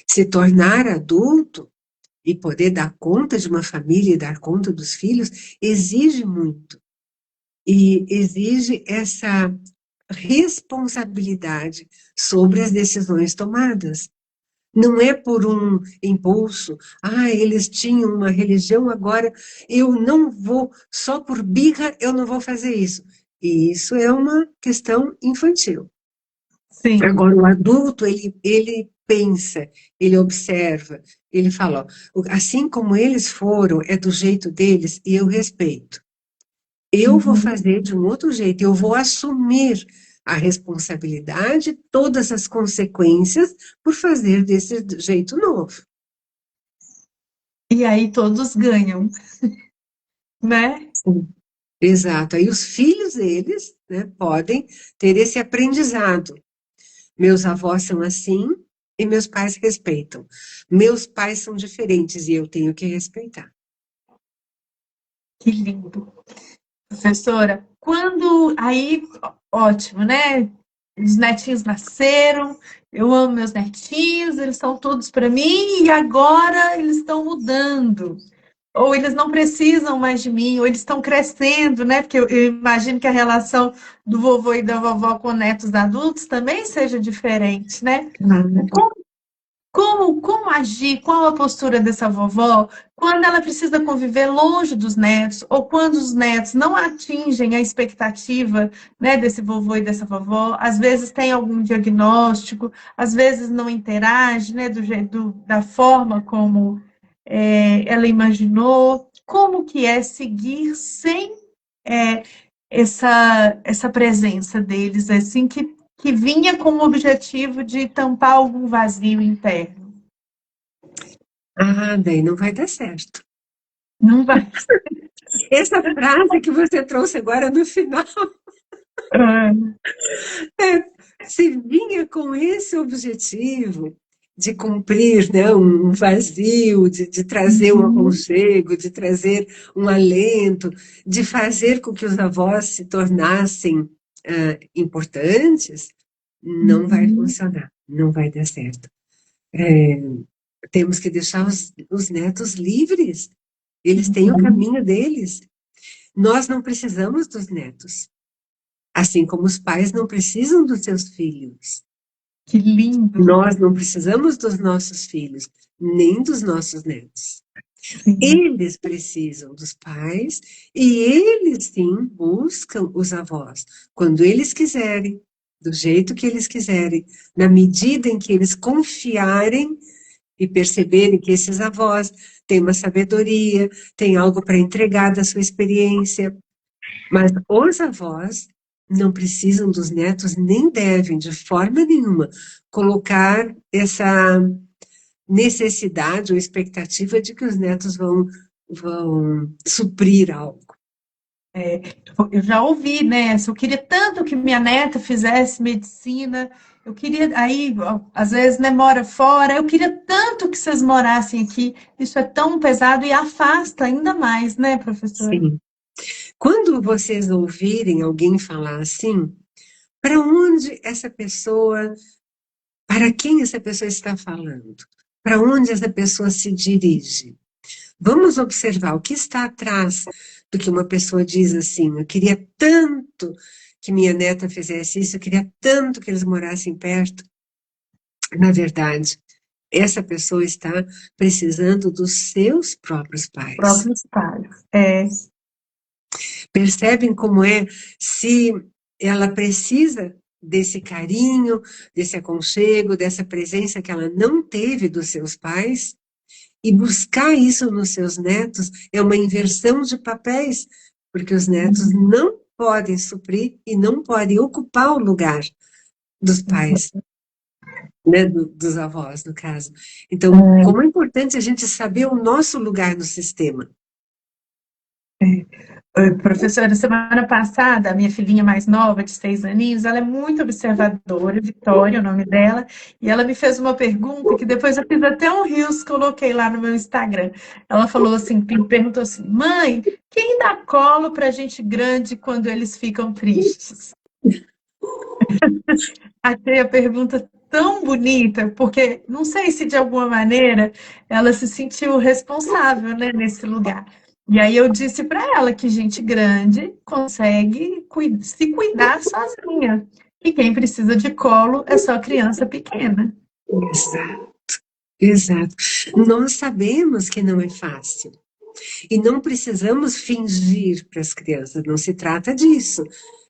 Se tornar adulto e poder dar conta de uma família e dar conta dos filhos exige muito. E exige essa responsabilidade sobre as decisões tomadas. Não é por um impulso, eles tinham uma religião, agora eu não vou, só por birra, eu não vou fazer isso. E isso é uma questão infantil. Sim. Agora, o adulto, ele pensa, ele observa, ele fala, ó, assim como eles foram, é do jeito deles e eu respeito. Eu vou Uhum. fazer de um outro jeito, eu vou assumir a responsabilidade, todas as consequências por fazer desse jeito novo. E aí todos ganham, né? Sim. Exato. Aí os filhos deles, né, podem ter esse aprendizado. Meus avós são assim, e meus pais respeitam. Meus pais são diferentes e eu tenho que respeitar. Que lindo. Professora, quando aí, ótimo, né? Os netinhos nasceram, eu amo meus netinhos, eles são todos para mim e agora eles estão mudando. Ou eles não precisam mais de mim, ou eles estão crescendo, né? Porque eu imagino que a relação do vovô e da vovó com netos adultos também seja diferente, né? Como agir? Qual a postura dessa vovó quando ela precisa conviver longe dos netos ou quando os netos não atingem a expectativa, né, desse vovô e dessa vovó? Às vezes tem algum diagnóstico, às vezes não interage, né, da forma como ela imaginou. Como que é seguir sem é, essa presença deles, assim, que vinha com o objetivo de tampar algum vazio interno? Ah, daí não vai dar certo. Não vai. Essa frase que você trouxe agora no final, Ah, se vinha com esse objetivo de cumprir, né, um vazio, de trazer um uhum, aconchego, de trazer um alento, de fazer com que os avós se tornassem importantes, não vai uhum, funcionar, não vai dar certo. É, temos que deixar os netos livres, eles têm o uhum. caminho deles. Nós não precisamos dos netos, assim como os pais não precisam dos seus filhos. Que lindo. Nós não precisamos dos nossos filhos, nem dos nossos netos. Sim. Eles precisam dos pais e eles sim buscam os avós quando eles quiserem, do jeito que eles quiserem, na medida em que eles confiarem e perceberem que esses avós têm uma sabedoria, têm algo para entregar da sua experiência. Mas os avós não precisam dos netos, nem devem, de forma nenhuma, colocar essa necessidade ou expectativa de que os netos vão suprir algo. Eu já ouvi, né? Eu queria tanto que minha neta fizesse medicina. Eu queria, aí, ó, às vezes, né, mora fora. Eu queria tanto que vocês morassem aqui. Isso é tão pesado e afasta ainda mais, né, professora? Sim. Quando vocês ouvirem alguém falar assim, para onde essa pessoa, para quem essa pessoa está falando? Para onde essa pessoa se dirige? Vamos observar o que está atrás do que uma pessoa diz assim: eu queria tanto que minha neta fizesse isso, eu queria tanto que eles morassem perto. Na verdade, essa pessoa está precisando dos seus próprios pais. Próprios pais. É. Percebem como é se ela precisa desse carinho, desse aconchego, dessa presença que ela não teve dos seus pais? E buscar isso nos seus netos é uma inversão de papéis, porque os netos não podem suprir e não podem ocupar o lugar dos pais, né, dos avós, no caso. Então, como é importante a gente saber o nosso lugar no sistema. Oi, professora, semana passada, a minha filhinha mais nova, de 6 aninhos, ela é muito observadora, Vitória, é o nome dela, e ela me fez uma pergunta que depois eu fiz até um reels, coloquei lá no meu Instagram. Ela falou assim, perguntou assim, mãe, quem dá colo para gente grande quando eles ficam tristes? Achei a pergunta tão bonita, porque não sei se de alguma maneira ela se sentiu responsável, né, nesse lugar. E aí eu disse para ela que gente grande consegue se cuidar sozinha. E quem precisa de colo é só criança pequena. Exato, exato. Nós sabemos que não é fácil. E não precisamos fingir para as crianças, não se trata disso,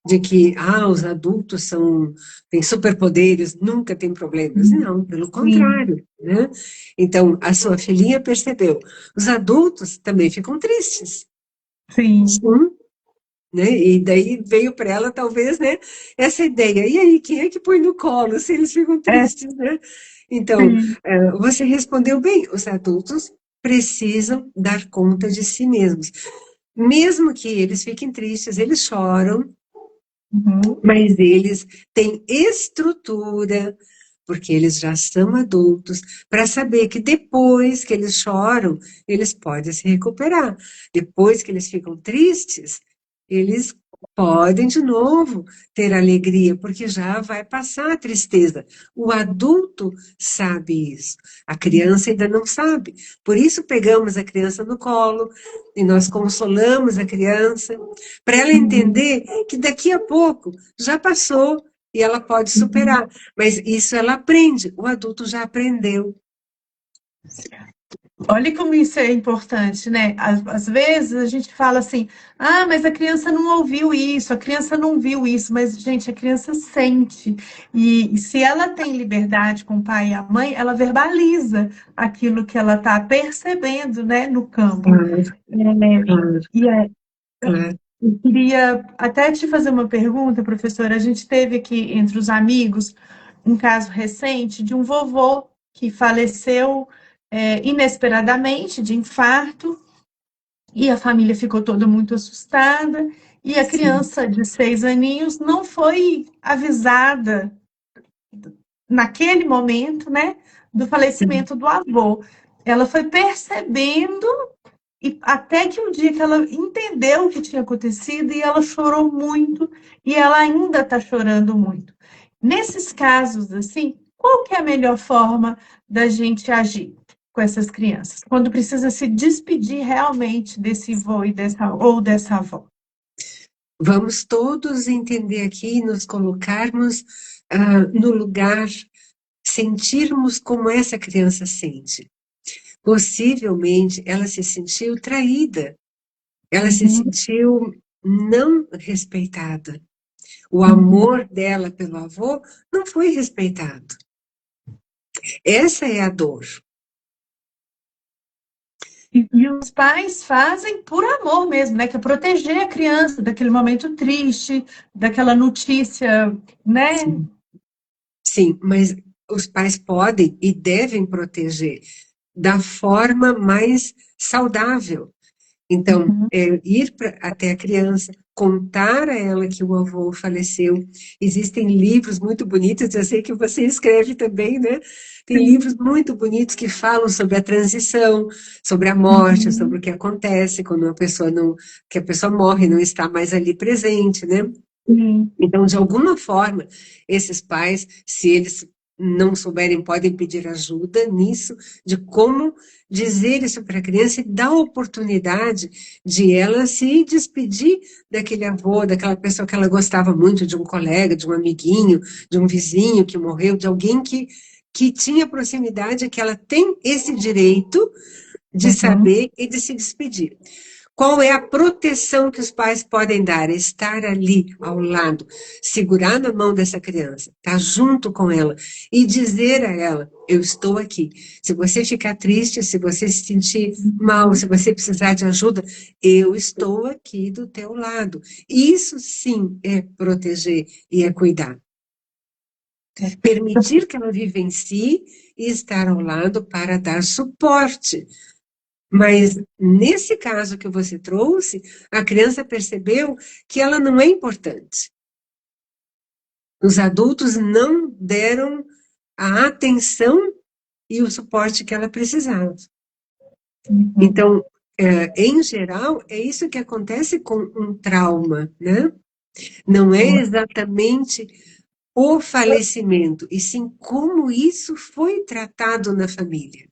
de que os adultos têm superpoderes, nunca tem problemas. Não, pelo Sim, contrário, né? Então, a sua filhinha percebeu. Os adultos também ficam tristes. sim, Sim, né? E daí veio para ela, talvez, né, essa ideia. E aí, quem é que põe no colo se eles ficam é, tristes, né? Então, sim. você respondeu bem, os adultos precisam dar conta de si mesmos. Mesmo que eles fiquem tristes, eles choram, Uhum, mas eles têm estrutura porque eles já são adultos, para saber que depois que eles choram, eles podem se recuperar. Depois que eles ficam tristes, eles podem de novo ter alegria, porque já vai passar a tristeza. O adulto sabe isso, a criança ainda não sabe. Por isso pegamos a criança no colo e nós consolamos a criança, para ela entender que daqui a pouco já passou e ela pode superar. Mas isso ela aprende, o adulto já aprendeu. Olha como isso é importante, né? Às vezes a gente fala assim, ah, mas a criança não ouviu isso, a criança não viu isso, mas, gente, a criança sente. E se ela tem liberdade com o pai e a mãe, ela verbaliza aquilo que ela está percebendo, né, no campo. Claro, É, claro, e é, claro. eu queria até te fazer uma pergunta, professora. A gente teve aqui entre os amigos um caso recente de um vovô que faleceu inesperadamente de infarto e a família ficou toda muito assustada e a Sim, criança de 6 aninhos não foi avisada naquele momento, né, do sim. falecimento do avô. Ela foi percebendo e até que um dia que ela entendeu o que tinha acontecido e ela chorou muito e ela ainda está chorando muito. Nesses casos, assim, qual que é a melhor forma da gente agir com essas crianças? Quando precisa se despedir realmente desse vô e dessa avó. Vamos todos entender aqui, nos colocarmos no lugar, sentirmos como essa criança sente. Possivelmente ela se sentiu traída, ela se Uhum, sentiu não respeitada. O uhum. amor dela pelo avô não foi respeitado. Essa é a dor. E os pais fazem por amor mesmo, né? Que é proteger a criança daquele momento triste, daquela notícia, né? Sim, sim, mas os pais podem e devem proteger da forma mais saudável. Então, Uhum. ir até a criança, contar a ela que o avô faleceu. Existem livros muito bonitos, eu sei que você escreve também, né? Tem livros muito bonitos que falam sobre a transição, sobre a morte, sobre Uhum. o que acontece quando uma pessoa não, que a pessoa morre e não está mais ali presente, né? Sim. Então, de alguma forma, esses pais, se eles não souberem, podem pedir ajuda nisso, de como dizer isso para a criança e dar a oportunidade de ela se despedir daquele avô, daquela pessoa que ela gostava muito, de um colega, de um amiguinho, de um vizinho que morreu, de alguém que tinha proximidade, que ela tem esse direito de Uhum. saber e de se despedir. Qual é a proteção que os pais podem dar? É estar ali ao lado, segurar na mão dessa criança, estar junto com ela e dizer a ela: eu estou aqui. Se você ficar triste, se você se sentir mal, se você precisar de ajuda, eu estou aqui do teu lado. Isso sim é proteger e é cuidar. Permitir que ela vivencie e estar ao lado para dar suporte. Mas nesse caso que você trouxe, a criança percebeu que ela não é importante. Os adultos não deram a atenção e o suporte que ela precisava. Uhum. Então, em geral, é isso que acontece com um trauma, né? Não é exatamente o falecimento, e sim como isso foi tratado na família.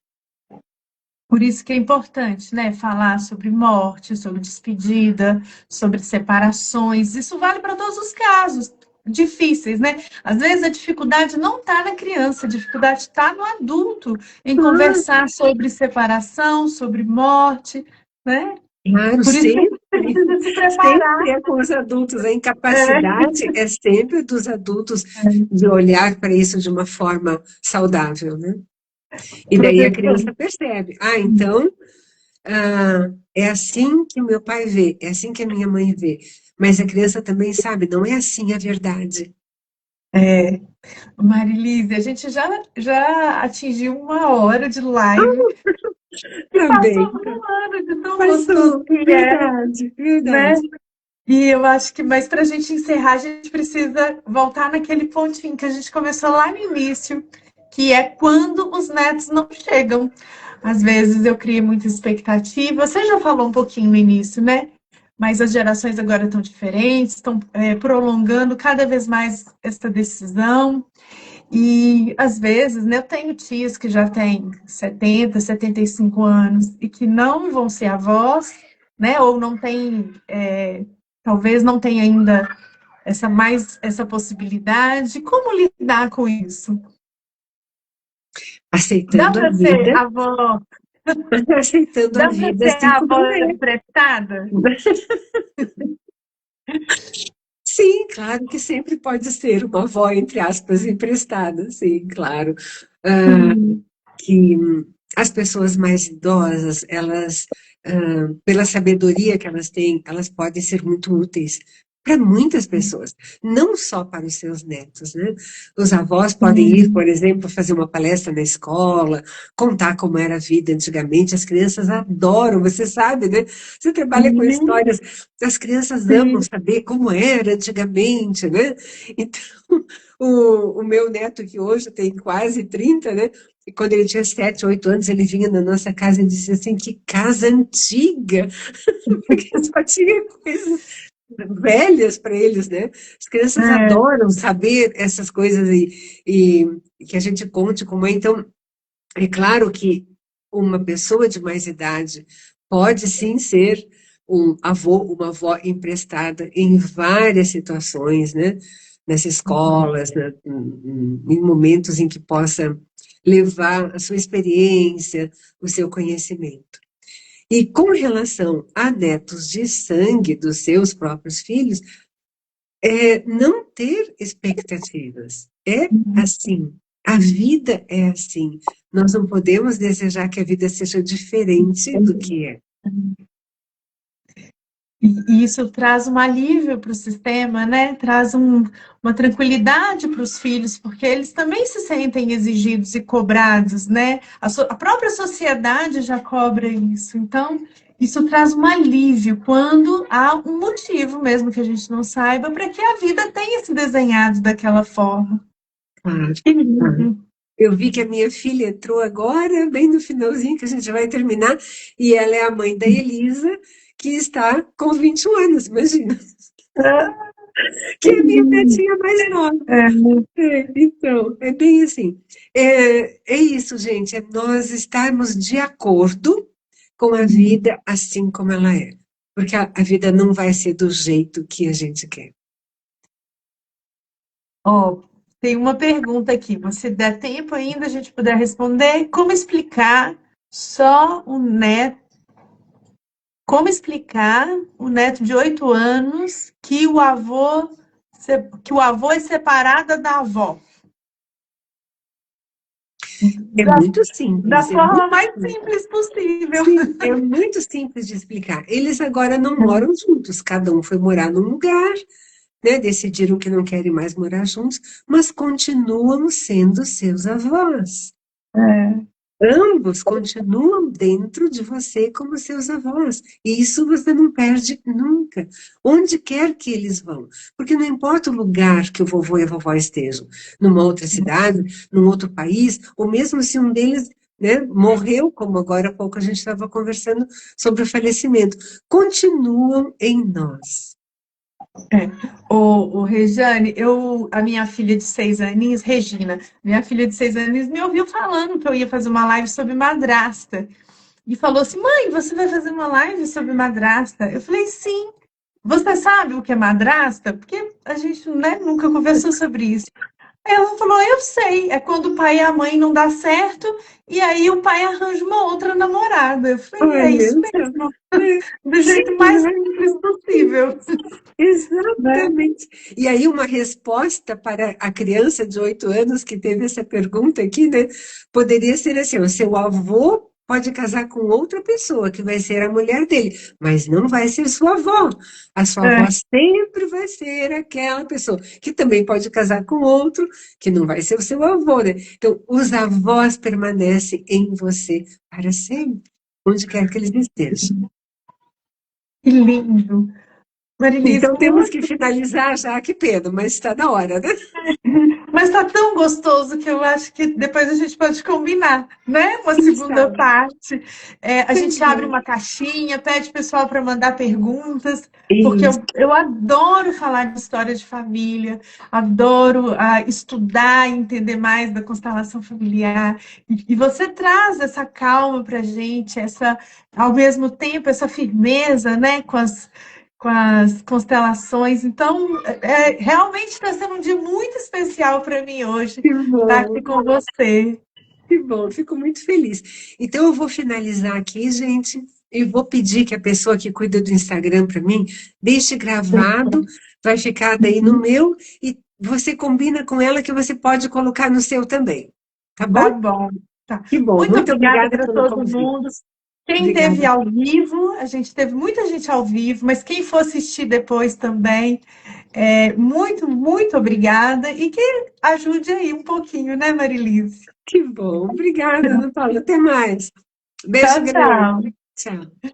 Por isso que é importante, né, falar sobre morte, sobre despedida, sobre separações. Isso vale para todos os casos difíceis, né? Às vezes a dificuldade não está na criança, a dificuldade está no adulto em Claro, conversar sobre separação, sobre morte, né? claro, Por isso que a sempre. gente precisa se Sempre preparar. é com os adultos, a É. incapacidade é sempre dos adultos de olhar para isso de uma forma saudável, né? E daí a Professor, criança percebe, então é assim que o meu pai vê, é assim que a minha mãe vê. Mas a criança também sabe, não é assim a verdade. Marilise, a gente já atingiu 1 hora de live e Tá passou bem, voando de tão gostoso passou, que é, verdade, né? verdade. E eu acho que, mas para a gente encerrar, a gente precisa voltar naquele pontinho que a gente começou lá no início, que é quando os netos não chegam. Às vezes eu criei muita expectativa. Você já falou um pouquinho no início, né? Mas as gerações agora estão diferentes, estão prolongando cada vez mais essa decisão. E às vezes, né, eu tenho tias que já têm 70, 75 anos e que não vão ser avós, né? Ou não tem, talvez não tenha ainda essa possibilidade. Como lidar com isso? Dá Aceitando a para ser vida, avó, aceitando a dá para vida ser assim como avó ela é. emprestada? Sim, claro que sempre pode ser uma avó, entre aspas, emprestada, sim, claro. Ah, Sim. que as pessoas mais idosas, elas, pela sabedoria que elas têm, elas podem ser muito úteis para muitas pessoas, não só para os seus netos, né? Os avós podem ir, por exemplo, fazer uma palestra na escola, contar como era a vida antigamente. As crianças adoram, você sabe, né? Você trabalha com Sim, histórias, as crianças amam sim. saber como era antigamente, né? Então, o meu neto, que hoje tem quase 30, né? E quando ele tinha 7, 8 anos, ele vinha na nossa casa e dizia assim, que casa antiga, porque só tinha coisas velhas para eles, né? As crianças É, adoram saber essas coisas e que a gente conte como é. Então, é claro que uma pessoa de mais idade pode sim ser um avô, uma avó emprestada em várias situações, né? Nas escolas, em momentos em que possa levar a sua experiência, o seu conhecimento. E com relação a netos de sangue dos seus próprios filhos, não ter expectativas. É assim. A vida é assim. Nós não podemos desejar que a vida seja diferente do que é. e isso traz um alívio para o sistema, né? Traz uma tranquilidade para os filhos, porque eles também se sentem exigidos e cobrados, né? A própria sociedade já cobra isso. Então, isso traz um alívio quando há um motivo, mesmo que a gente não saiba, para que a vida tenha se desenhado daquela forma. Claro, Que claro. lindo. Eu vi que a minha filha entrou agora, bem no finalzinho, que a gente vai terminar, e ela é a mãe da Elisa, que está com 21 anos, imagina, que é a minha netinha mais nova. É, Então, é bem assim. É isso, gente, é nós estarmos de acordo com a vida assim como ela é. Porque a vida não vai ser do jeito que a gente quer. ó, tem uma pergunta aqui. Se der tempo ainda, a gente puder responder. Só o neto, como explicar o neto de 8 anos que o avô é separado da avó? É Da, muito da simples, é forma muito mais simples. simples possível. Sim, é muito simples de explicar. Eles agora não moram juntos, cada um foi morar num lugar, né? Decidiram que não querem mais morar juntos, mas continuam sendo seus avós. É, Ambos continuam dentro de você como seus avós. E isso você não perde nunca. Onde quer que eles vão. Porque não importa o lugar que o vovô e a vovó estejam, numa outra cidade, num outro país, ou mesmo se um deles, né, morreu, como agora há pouco a gente estava conversando sobre o falecimento, continuam em nós. é. O Rejane, a minha filha de 6 aninhos, Regina, minha filha de 6 aninhos, me ouviu falando que eu ia fazer uma live sobre madrasta. E falou assim: mãe, você vai fazer uma live sobre madrasta? Eu falei: sim. Você sabe o que é madrasta? Porque a gente, né, nunca conversou sobre isso. Aí ela falou: eu sei. É quando o pai e a mãe não dá certo e aí o pai arranja uma outra namorada. Eu falei: é Olha isso só. mesmo, É, do sim, jeito mais simples possível, né? exatamente. E aí, uma resposta para a criança de 8 anos que teve essa pergunta aqui, né? Poderia ser assim: o seu avô pode casar com outra pessoa, que vai ser a mulher dele, mas não vai ser sua avó. A sua avó É, sempre vai ser aquela pessoa, que também pode casar com outro, que não vai ser o seu avô, né? Então, os avós permanecem em você para sempre, onde quer que eles estejam. que lindo. Marilise, Então temos que muito. finalizar já, que pena, mas está na hora, né? Mas tá tão gostoso que eu acho que depois a gente pode combinar, né? Uma Quem segunda sabe? parte. A Pois gente abre é. uma caixinha, pede pessoal para mandar perguntas, porque Isso, eu adoro falar de história de família, adoro estudar e entender mais da constelação familiar. E você traz essa calma para a gente, essa, ao mesmo tempo, essa firmeza, né? Com as constelações. Então, realmente está sendo um dia muito especial para mim hoje que estar bom, aqui com você. que bom, fico muito feliz. Então eu vou finalizar aqui, gente, e vou pedir que a pessoa que cuida do Instagram para mim deixe gravado, vai ficar daí no meu, e você combina com ela que você pode colocar no seu também, tá Tá bom? bom. Tá. Que bom, Muito muito obrigada obrigada para pelo todo convite. mundo. Quem teve Obrigada. ao vivo, a gente teve muita gente ao vivo, mas quem for assistir depois também, muito, muito obrigada. E que ajude aí um pouquinho, né, Marilise? Que bom, obrigada, Ana Paula. Até mais. Beijo Tchau, grande. tchau. Tchau.